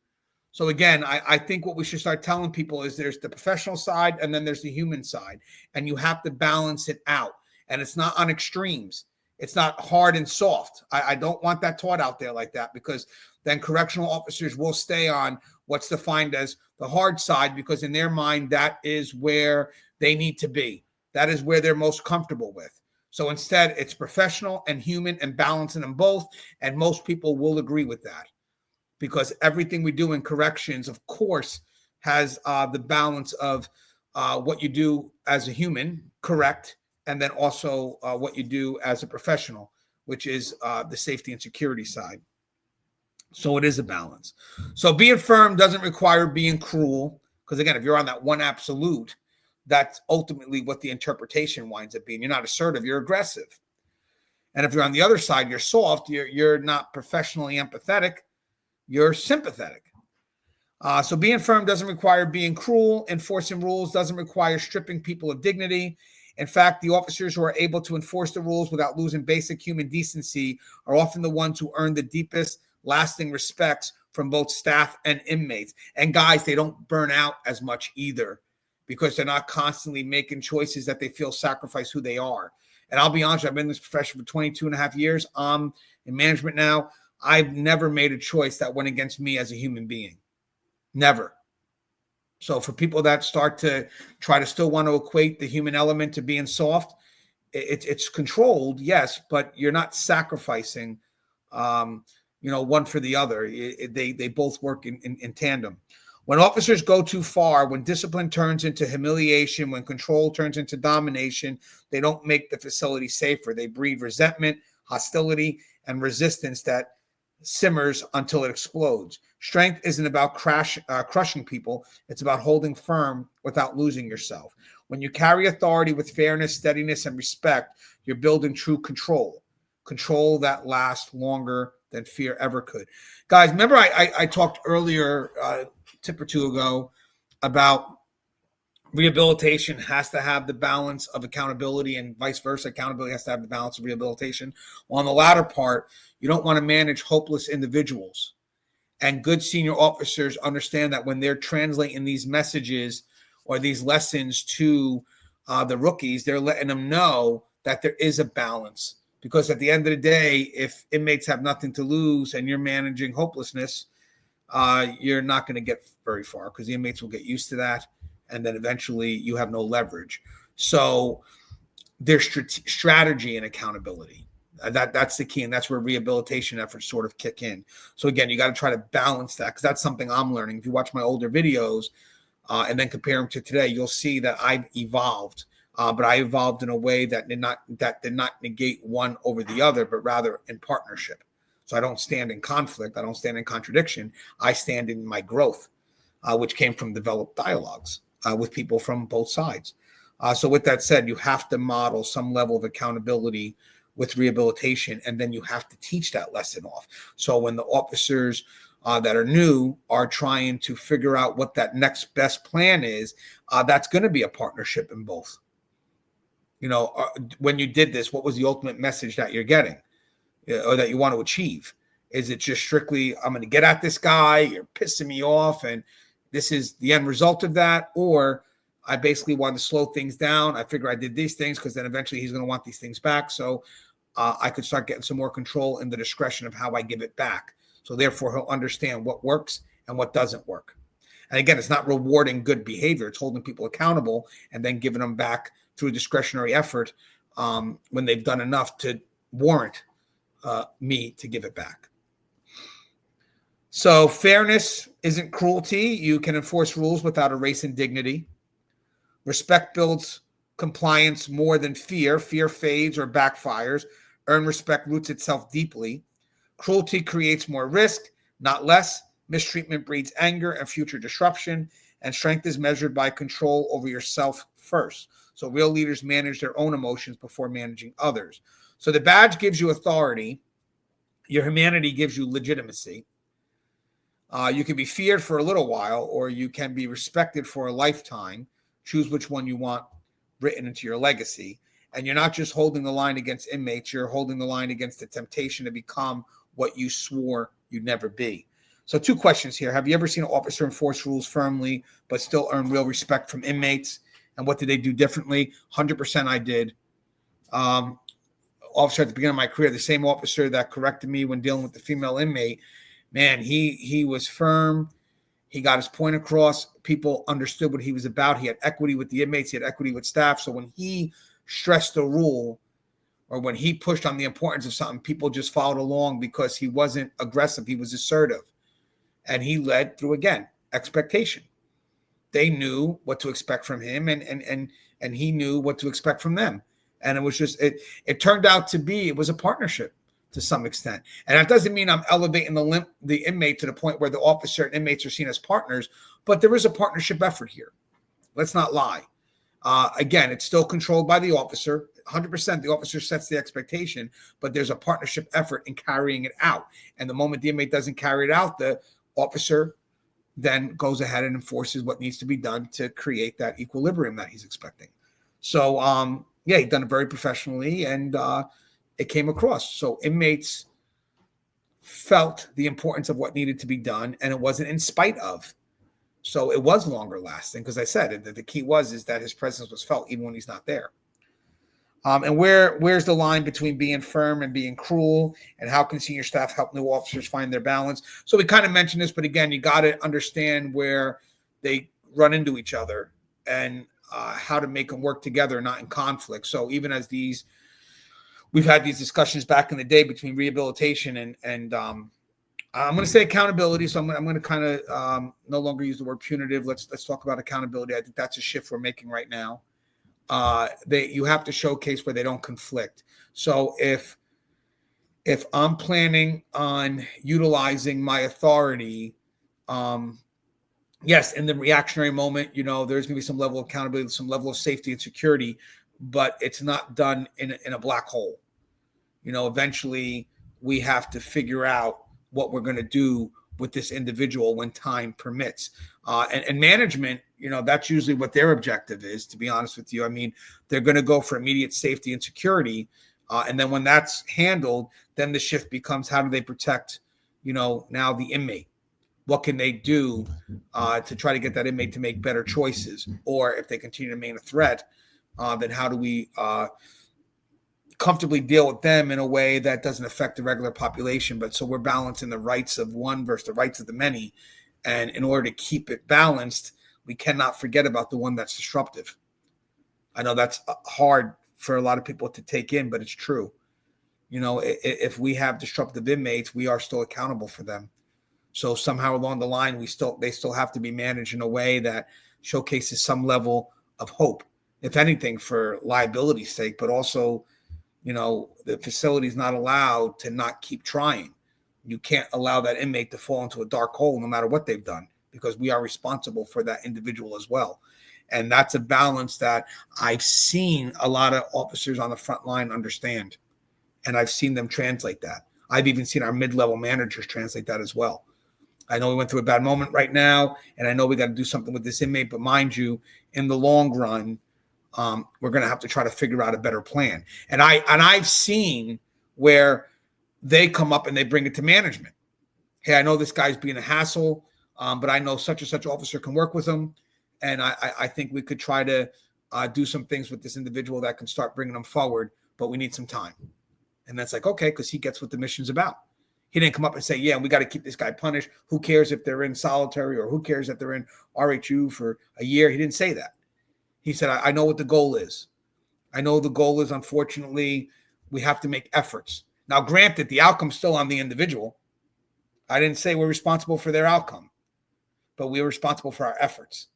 So again, I think what we should start telling people is there's the professional side and then there's the human side, and you have to balance it out. And it's not on extremes. It's not hard and soft. I don't want that taught out there like that, because then correctional officers will stay on what's defined as the hard side, because in their mind, that is where they need to be. That is where they're most comfortable with. So instead, it's professional and human and balancing them both. And most people will agree with that, because everything we do in corrections, of course, has the balance of what you do as a human, correct, and then also what you do as a professional, which is the safety and security side. So it is a balance. So being firm doesn't require being cruel, because again, if you're on that one absolute, that's ultimately what the interpretation winds up being. You're not assertive, you're aggressive. And if you're on the other side, you're soft, you're not professionally empathetic, you're sympathetic. So being firm doesn't require being cruel. Enforcing rules doesn't require stripping people of dignity. In fact, the officers who are able to enforce the rules without losing basic human decency are often the ones who earn the deepest, lasting respects from both staff and inmates. And guys, they don't burn out as much either, because they're not constantly making choices that they feel sacrifice who they are. And I'll be honest, I've been in this profession for 22 and a half years. I'm in management now. I've never made a choice that went against me as a human being. Never. So for people that start to try to still want to equate the human element to being soft, it's controlled, yes, but you're not sacrificing, one for the other. They both work in tandem. When officers go too far, when discipline turns into humiliation, when control turns into domination, they don't make the facility safer. They breed resentment, hostility, and resistance that simmers until it explodes. Strength isn't about crushing people. It's about holding firm without losing yourself. When you carry authority with fairness, steadiness, and respect, you're building true control that lasts longer than fear ever could. Guys, remember I talked earlier, tip or two ago, about rehabilitation has to have the balance of accountability, and vice versa. Accountability has to have the balance of rehabilitation. Well, on the latter part, you don't want to manage hopeless individuals. And good senior officers understand that when they're translating these messages or these lessons to the rookies, they're letting them know that there is a balance. Because at the end of the day, if inmates have nothing to lose and you're managing hopelessness, you're not going to get very far, because the inmates will get used to that. And then eventually you have no leverage. So there's strategy and accountability. That's the key, and that's where rehabilitation efforts sort of kick in. So again, you got to try to balance that, because that's something I'm learning. If you watch my older videos and then compare them to today, you'll see that I've evolved. But I evolved in a way that did not negate one over the other, but rather in partnership. So I don't stand in conflict. I don't stand in contradiction. I stand in my growth, which came from developed dialogues with people from both sides. So with that said, you have to model some level of accountability with rehabilitation, and then you have to teach that lesson off. So when the officers that are new are trying to figure out what that next best plan is, that's going to be a partnership in both. When you did this, what was the ultimate message that you're getting or that you want to achieve? Is it just strictly, I'm going to get at this guy, you're pissing me off, and this is the end result of that? Or I basically wanted to slow things down. I figure I did these things because then eventually he's going to want these things back. So I could start getting some more control in the discretion of how I give it back. So therefore, he'll understand what works and what doesn't work. And again, it's not rewarding good behavior. It's holding people accountable and then giving them back through discretionary effort when they've done enough to warrant me to give it back. So fairness isn't cruelty. You can enforce rules without erasing dignity. Respect builds compliance more than fear. Fear fades or backfires. Earned respect roots itself deeply. Cruelty creates more risk, not less. Mistreatment breeds anger and future disruption. And strength is measured by control over yourself first. So real leaders manage their own emotions before managing others. So the badge gives you authority. Your humanity gives you legitimacy. You can be feared for a little while, or you can be respected for a lifetime. Choose which one you want written into your legacy. And you're not just holding the line against inmates, you're holding the line against the temptation to become what you swore you'd never be. So 2 questions here. Have you ever seen an officer enforce rules firmly, but still earn real respect from inmates? And what did they do differently? 100% I did. Officer at the beginning of my career, the same officer that corrected me when dealing with the female inmate, man, he was firm. He got his point across. People understood what he was about. He had equity with the inmates. He had equity with staff. So when he stressed the rule or when he pushed on the importance of something, people just followed along because he wasn't aggressive. He was assertive. And he led through, again, expectation. They knew what to expect from him, and he knew what to expect from them. And it was just, it turned out to be, it was a partnership to some extent. And that doesn't mean I'm elevating the inmate to the point where the officer and inmates are seen as partners, but there is a partnership effort here. Let's not lie. Again, it's still controlled by the officer. 100% the officer sets the expectation, but there's a partnership effort in carrying it out. And the moment the inmate doesn't carry it out, the officer then goes ahead and enforces what needs to be done to create that equilibrium that he's expecting. So, yeah, he'd done it very professionally, and it came across. So inmates felt the importance of what needed to be done, and it wasn't in spite of. So it was longer lasting because I said that the key is that his presence was felt even when he's not there. And where's the line between being firm and being cruel, and how can senior staff help new officers find their balance? So we kind of mentioned this, but again, you got to understand where they run into each other and how to make them work together, not in conflict. So even as we've had these discussions back in the day between rehabilitation and I'm going to say accountability. So I'm going to kind of no longer use the word punitive. Let's talk about accountability. I think that's a shift we're making right now. You have to showcase where they don't conflict. So if I'm planning on utilizing my authority, yes, in the reactionary moment, there's going to be some level of accountability, some level of safety and security, but it's not done in a black hole. Eventually we have to figure out what we're going to do with this individual when time permits. And management, that's usually what their objective is, to be honest with you. I mean, they're going to go for immediate safety and security. And then when that's handled, then the shift becomes how do they protect, now the inmate? What can they do to try to get that inmate to make better choices? Or if they continue to remain a threat, then how do we comfortably deal with them in a way that doesn't affect the regular population? But so we're balancing the rights of one versus the rights of the many. And in order to keep it balanced, we cannot forget about the one that's disruptive. I know that's hard for a lot of people to take in, but it's true. If we have disruptive inmates, we are still accountable for them. So somehow along the line, they still have to be managed in a way that showcases some level of hope, if anything, for liability's sake, but also, the facility is not allowed to not keep trying. You can't allow that inmate to fall into a dark hole no matter what they've done, because we are responsible for that individual as well. And that's a balance that I've seen a lot of officers on the front line understand. And I've seen them translate that. I've even seen our mid-level managers translate that as well. I know we went through a bad moment right now, and I know we got to do something with this inmate, but mind you, in the long run, we're going to have to try to figure out a better plan. And I've seen where they come up and they bring it to management. Hey, I know this guy's being a hassle, but I know such and such officer can work with him. And I think we could try to do some things with this individual that can start bringing them forward, but we need some time. And that's like, okay, because he gets what the mission's about. He didn't come up and say, yeah, we got to keep this guy punished. Who cares if they're in solitary or who cares if they're in RHU for a year? He didn't say that. He said, I know what the goal is. I know the goal is, unfortunately, we have to make efforts. Now, granted, the outcome's still on the individual. I didn't say we're responsible for their outcome, but we're responsible for our efforts.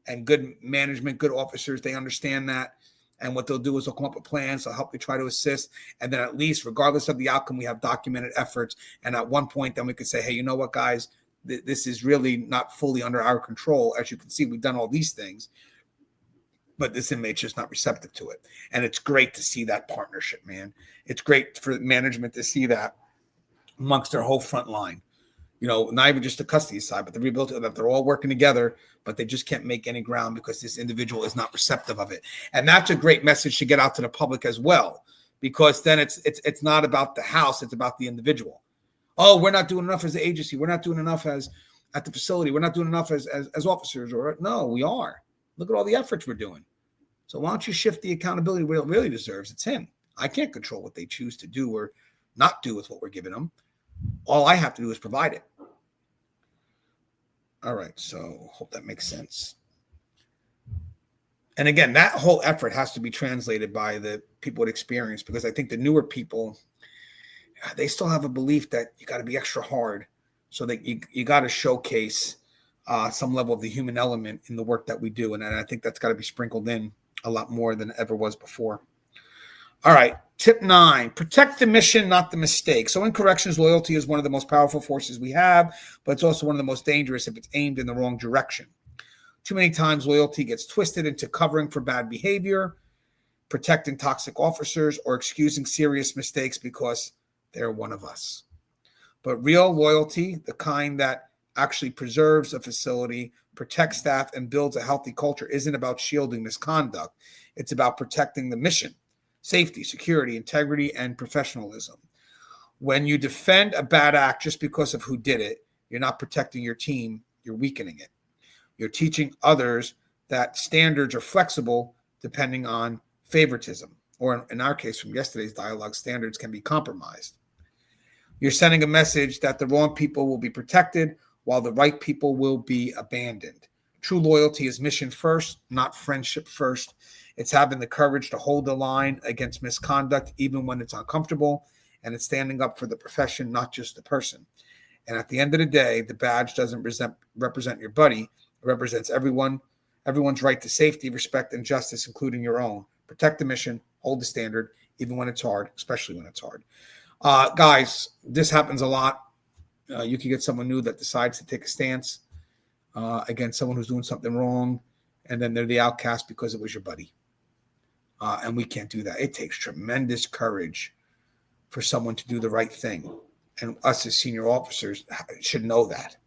And good management, good officers, they understand that. And what they'll do is they'll come up with plans. They'll help you try to assist. And then at least, regardless of the outcome, we have documented efforts. And at one point, then we could say, hey, you know what, guys, this is really not fully under our control. As you can see, we've done all these things, but this inmate's just not receptive to it. And it's great to see that partnership, man. It's great for management to see that amongst their whole front line. You know, not even just the custody side, but the rehabilitation, that they're all working together, but they just can't make any ground because this individual is not receptive of it. And that's a great message to get out to the public as well, because then it's not about the house, it's about the individual. Oh, we're not doing enough as an agency. We're not doing enough as at the facility. We're not doing enough as officers. Or no, we are. Look at all the efforts we're doing. So why don't you shift the accountability where it really deserves? It's him. I can't control what they choose to do or not do with what we're giving them. All I have to do is provide it. All right, so hope that makes sense. And again, that whole effort has to be translated by the people with experience, because I think the newer people, they still have a belief that you got to be extra hard, so that you got to showcase some level of the human element in the work that we do. And I think that's got to be sprinkled in a lot more than it ever was before. All right. Tip 9, protect the mission, not the mistake. So in corrections, loyalty is one of the most powerful forces we have, but it's also one of the most dangerous if it's aimed in the wrong direction. Too many times loyalty gets twisted into covering for bad behavior, protecting toxic officers, or excusing serious mistakes because they're one of us. But real loyalty, the kind that actually preserves a facility, protects staff, and builds a healthy culture, isn't about shielding misconduct. It's about protecting the mission. Safety, security, integrity, and professionalism. When you defend a bad act just because of who did it, you're not protecting your team, you're weakening it. You're teaching others that standards are flexible depending on favoritism, or in our case from yesterday's dialogue, standards can be compromised. You're sending a message that the wrong people will be protected while the right people will be abandoned. True loyalty is mission first, not friendship first. It's having the courage to hold the line against misconduct, even when it's uncomfortable. And it's standing up for the profession, not just the person. And at the end of the day, the badge doesn't represent your buddy. It represents everyone's right to safety, respect, and justice, including your own. Protect the mission, hold the standard, even when it's hard, especially when it's hard. Guys, this happens a lot. You can get someone new that decides to take a stance against someone who's doing something wrong, and then they're the outcast because it was your buddy. And we can't do that. It takes tremendous courage for someone to do the right thing. And us as senior officers should know that.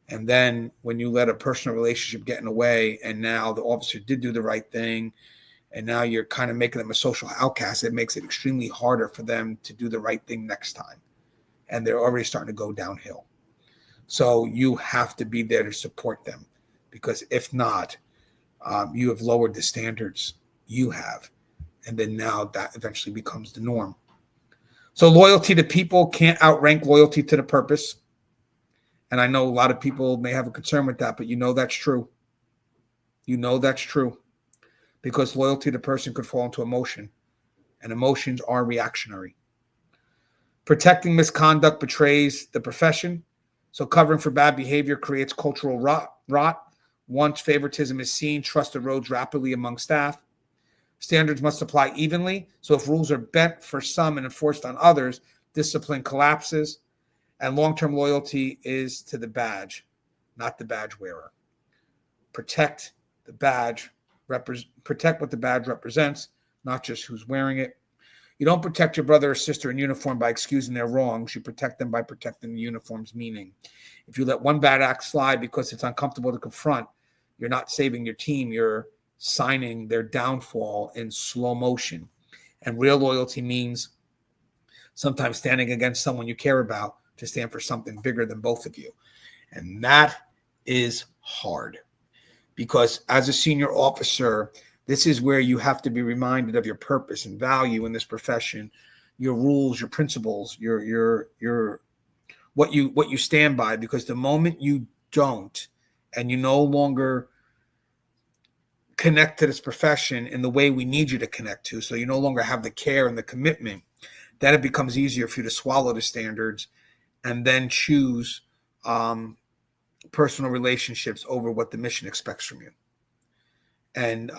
And then when you let a personal relationship get in the way, and now the officer did do the right thing, and now you're kind of making them a social outcast, it makes it extremely harder for them to do the right thing next time. And they're already starting to go downhill. So you have to be there to support them, because if not, you have lowered the standards you have. And then now that eventually becomes the norm. So loyalty to people can't outrank loyalty to the purpose. And I know a lot of people may have a concern with that, but you know that's true. You know that's true. Because loyalty to person could fall into emotion. And emotions are reactionary. Protecting misconduct betrays the profession. So covering for bad behavior creates cultural rot. Once favoritism is seen, trust erodes rapidly among staff. Standards must apply evenly. So if rules are bent for some and enforced on others, discipline collapses. And long-term loyalty is to the badge, not the badge wearer. Protect the badge. Protect what the badge represents, not just who's wearing it. You don't protect your brother or sister in uniform by excusing their wrongs. You protect them by protecting the uniform's meaning. If you let one bad act slide because it's uncomfortable to confront, you're not saving your team. You're signing their downfall in slow motion. And real loyalty means sometimes standing against someone you care about to stand for something bigger than both of you. And that is hard, because as a senior officer, this is where you have to be reminded of your purpose and value in this profession. your rules, your principles, your what you stand by, because the moment you don't, and you no longer connect to this profession in the way we need you to connect to, so you no longer have the care and the commitment, then it becomes easier for you to swallow the standards and then choose personal relationships over what the mission expects from you. And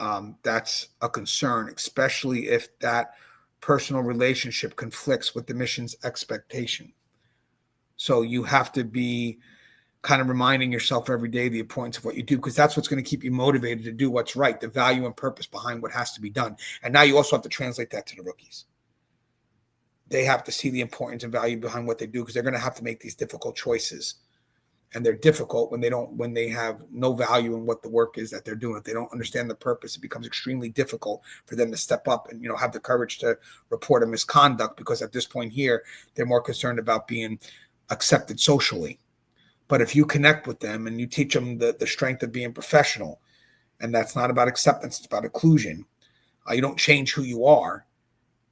that's a concern, especially if that personal relationship conflicts with the mission's expectation. So you have to be kind of reminding yourself every day the importance of what you do, because that's what's going to keep you motivated to do what's right, the value and purpose behind what has to be done. And now you also have to translate that to the rookies. They have to see the importance and value behind what they do, because they're going to have to make these difficult choices. And they're difficult when they have no value in what the work is that they're doing. If they don't understand the purpose, it becomes extremely difficult for them to step up and, have the courage to report a misconduct, because at this point here, they're more concerned about being accepted socially. But if you connect with them and you teach them the strength of being professional, and that's not about acceptance, it's about inclusion. You don't change who you are.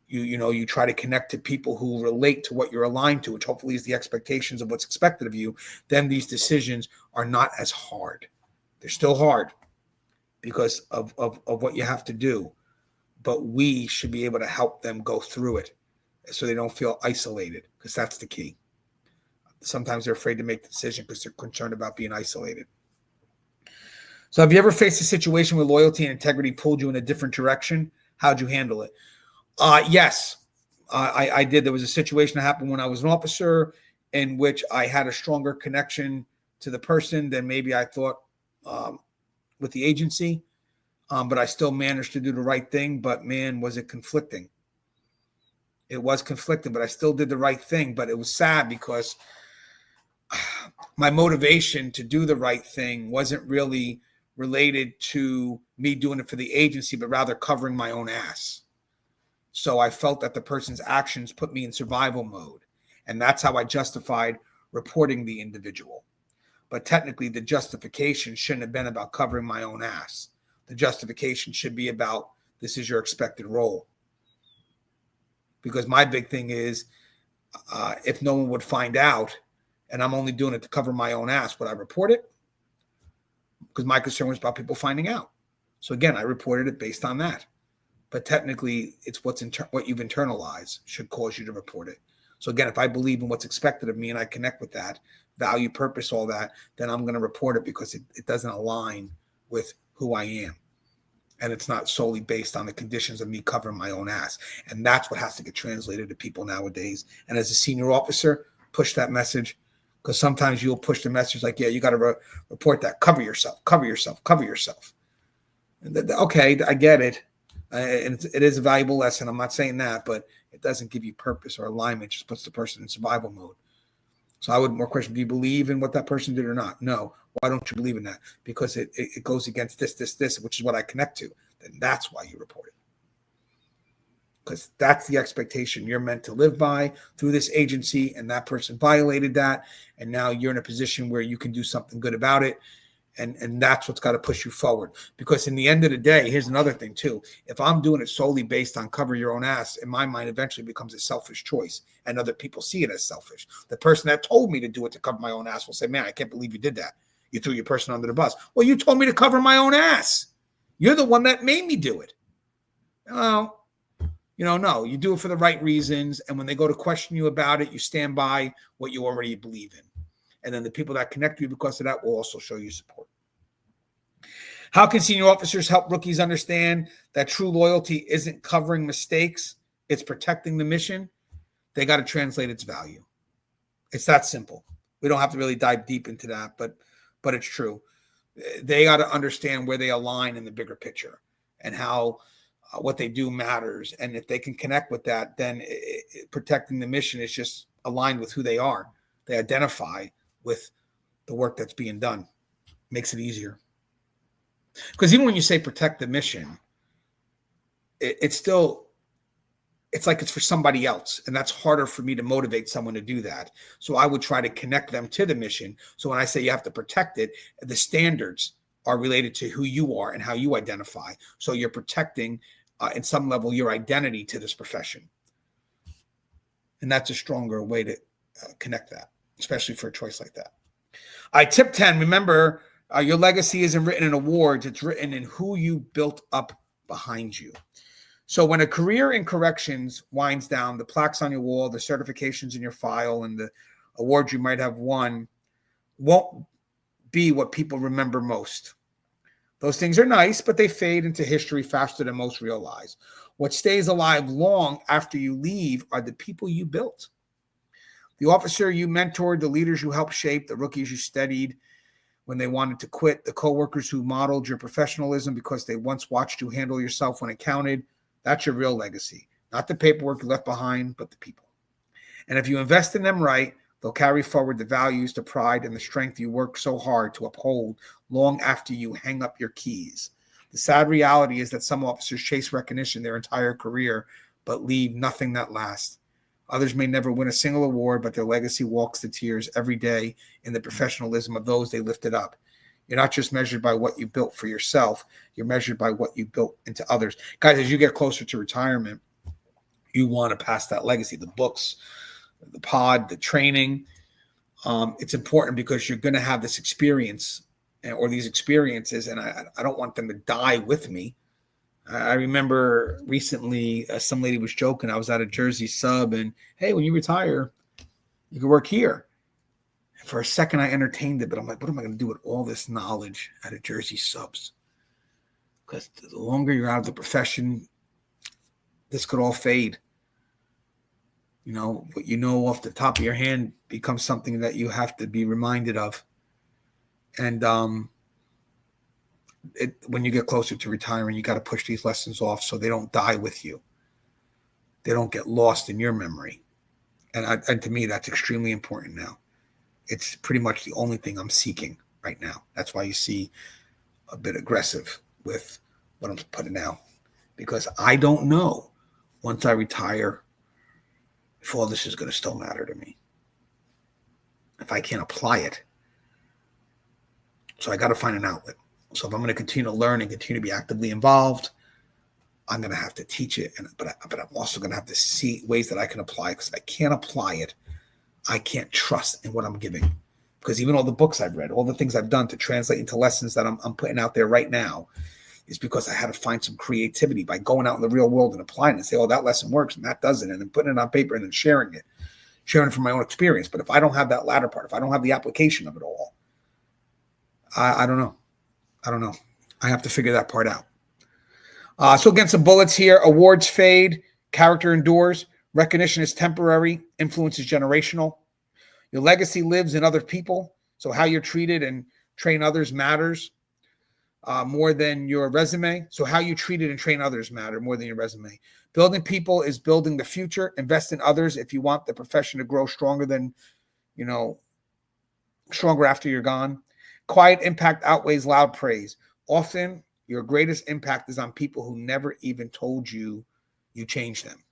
You try to connect to people who relate to what you're aligned to, which hopefully is the expectations of what's expected of you. Then these decisions are not as hard. They're still hard because of what you have to do. But we should be able to help them go through it so they don't feel isolated, because that's the key. Sometimes they're afraid to make the decision because they're concerned about being isolated. So have you ever faced a situation where loyalty and integrity pulled you in a different direction? How'd you handle it? Yes, I did. There was a situation that happened when I was an officer in which I had a stronger connection to the person than maybe I thought with the agency. But I still managed to do the right thing. But man, was it conflicting. It was conflicting, but I still did the right thing. But it was sad because my motivation to do the right thing wasn't really related to me doing it for the agency, but rather covering my own ass. So I felt that the person's actions put me in survival mode. And that's how I justified reporting the individual. But technically, the justification shouldn't have been about covering my own ass. The justification should be about, this is your expected role. Because my big thing is, if no one would find out, and I'm only doing it to cover my own ass, would I report it? Because my concern was about people finding out. So again, I reported it based on that. But technically, it's what you've internalized should cause you to report it. So again, if I believe in what's expected of me and I connect with that, value, purpose, all that, then I'm going to report it, because it doesn't align with who I am. And it's not solely based on the conditions of me covering my own ass. And that's what has to get translated to people nowadays. And as a senior officer, push that message, because sometimes you'll push the message like, yeah, you got to report that. Cover yourself, cover yourself, cover yourself. And okay, I get it. And it is a valuable lesson. I'm not saying that, but it doesn't give you purpose or alignment. It just puts the person in survival mode. So I would more question, do you believe in what that person did or not? No. Why don't you believe in that? Because it goes against this, which is what I connect to. Then that's why you report it. Because that's the expectation you're meant to live by through this agency, and that person violated that. And now you're in a position where you can do something good about it. And that's what's got to push you forward. Because in the end of the day, here's another thing too. If I'm doing it solely based on cover your own ass, in my mind, eventually becomes a selfish choice. And other people see it as selfish. The person that told me to do it to cover my own ass will say, man, I can't believe you did that. You threw your person under the bus. Well, you told me to cover my own ass. You're the one that made me do it. Well, no, you do it for the right reasons. And when they go to question you about it, you stand by what you already believe in. And then the people that connect you because of that will also show you support. How can senior officers help rookies understand that true loyalty isn't covering mistakes? It's protecting the mission. They got to translate its value. It's that simple. We don't have to really dive deep into that, but it's true. They got to understand where they align in the bigger picture and how what they do matters. And if they can connect with that, then protecting the mission is just aligned with who they are. They identify with the work that's being done. Makes it easier. Because even when you say protect the mission, it's like it's for somebody else. And that's harder for me to motivate someone to do that. So I would try to connect them to the mission. So when I say you have to protect it, the standards are related to who you are and how you identify. So you're protecting, in some level, your identity to this profession. And that's a stronger way to connect that, especially for a choice like that. All right, tip 10, remember, your legacy isn't written in awards. It's written in who you built up behind you. So when a career in corrections winds down, the plaques on your wall, the certifications in your file, and the awards you might have won won't be what people remember most. Those things are nice, but they fade into history faster than most realize. What stays alive long after you leave are the people you built. The officer you mentored, the leaders you helped shape, the rookies you steadied when they wanted to quit, the coworkers who modeled your professionalism because they once watched you handle yourself when it counted. That's your real legacy. Not the paperwork you left behind, but the people. And if you invest in them right, they'll carry forward the values, the pride, and the strength you worked so hard to uphold long after you hang up your keys. The sad reality is that some officers chase recognition their entire career, but leave nothing that lasts. Others may never win a single award, but their legacy walks the tears every day in the professionalism of those they lifted up. You're not just measured by what you built for yourself. You're measured by what you built into others. Guys, as you get closer to retirement, you want to pass that legacy, the books, the pod, the training. It's important because you're going to have this experience or these experiences, and I don't want them to die with me. I remember recently some lady was joking. I was at a Jersey sub, and hey, when you retire, you can work here. And for a second, I entertained it, but I'm like, what am I going to do with all this knowledge at a Jersey subs? Because the longer you're out of the profession, this could all fade. You know, what you know off the top of your hand becomes something that you have to be reminded of. And when you get closer to retiring, you got to push these lessons off so they don't die with you. They don't get lost in your memory. And to me, that's extremely important now. It's pretty much the only thing I'm seeking right now. That's why you see a bit aggressive with what I'm putting out. Because I don't know once I retire if all this is going to still matter to me. If I can't apply it. So I got to find an outlet. So if I'm going to continue to learn and continue to be actively involved, I'm going to have to teach it. But I'm also going to have to see ways that I can apply it. Because if I can't apply it, I can't trust in what I'm giving. Because even all the books I've read, all the things I've done to translate into lessons that I'm putting out there right now is because I had to find some creativity by going out in the real world and applying it and say, oh, that lesson works and that doesn't. And then putting it on paper and then sharing it from my own experience. But if I don't have that latter part, if I don't have the application of it all, I don't know. I have to figure that part out. So again, some bullets here. Awards fade. Character endures. Recognition is temporary. Influence is generational. Your legacy lives in other people. So how you're treated and train others matters more than your resume. So how you treated and train others matter more than your resume. Building people is building the future. Invest in others if you want the profession to grow stronger stronger after you're gone. Quiet impact outweighs loud praise. Often, your greatest impact is on people who never even told you you changed them.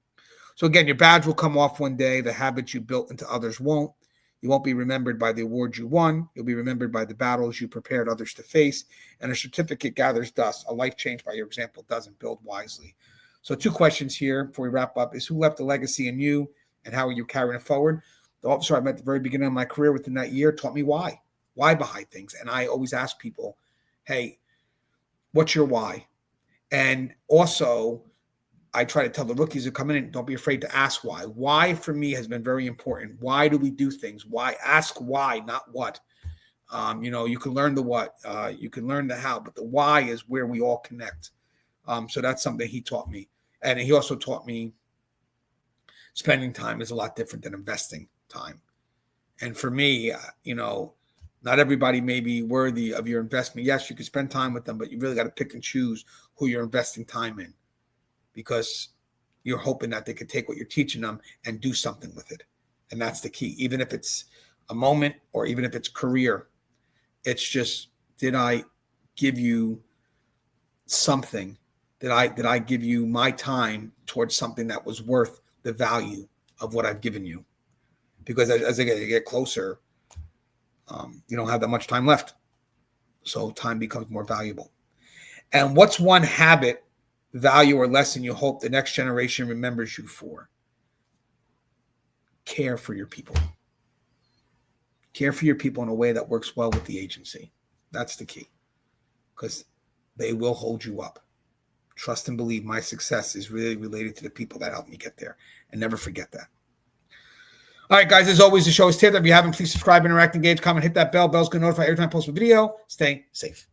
So again, your badge will come off one day. The habits you built into others won't. You won't be remembered by the awards you won. You'll be remembered by the battles you prepared others to face. And a certificate gathers dust. A life changed by your example doesn't. Build wisely. So 2 questions here before we wrap up is who left a legacy in you and how are you carrying it forward? The officer I met at the very beginning of my career within that year taught me why behind things. And I always ask people, hey, what's your why? And also, I try to tell the rookies who come in, don't be afraid to ask why. Why for me has been very important. Why do we do things? Why? Ask why, not what. You can learn the what, you can learn the how, but the why is where we all connect. So that's something he taught me. And he also taught me spending time is a lot different than investing time. And for me, not everybody may be worthy of your investment. Yes, you can spend time with them, but you really got to pick and choose who you're investing time in because you're hoping that they could take what you're teaching them and do something with it. And that's the key. Even if it's a moment or even if it's career, it's just, did I give you something? Did I give you my time towards something that was worth the value of what I've given you? Because as I get closer, you don't have that much time left. So time becomes more valuable. And what's one habit, value, or lesson you hope the next generation remembers you for? care for your people. Care for your people in a way that works well with the agency. That's the key, because they will hold you up. Trust and believe my success is really related to the people that helped me get there, and never forget that. All right, guys, as always, the show is tipped. If you haven't, please subscribe, interact, engage, comment, hit that bell. Bell's going to notify every time I post a video. Stay safe.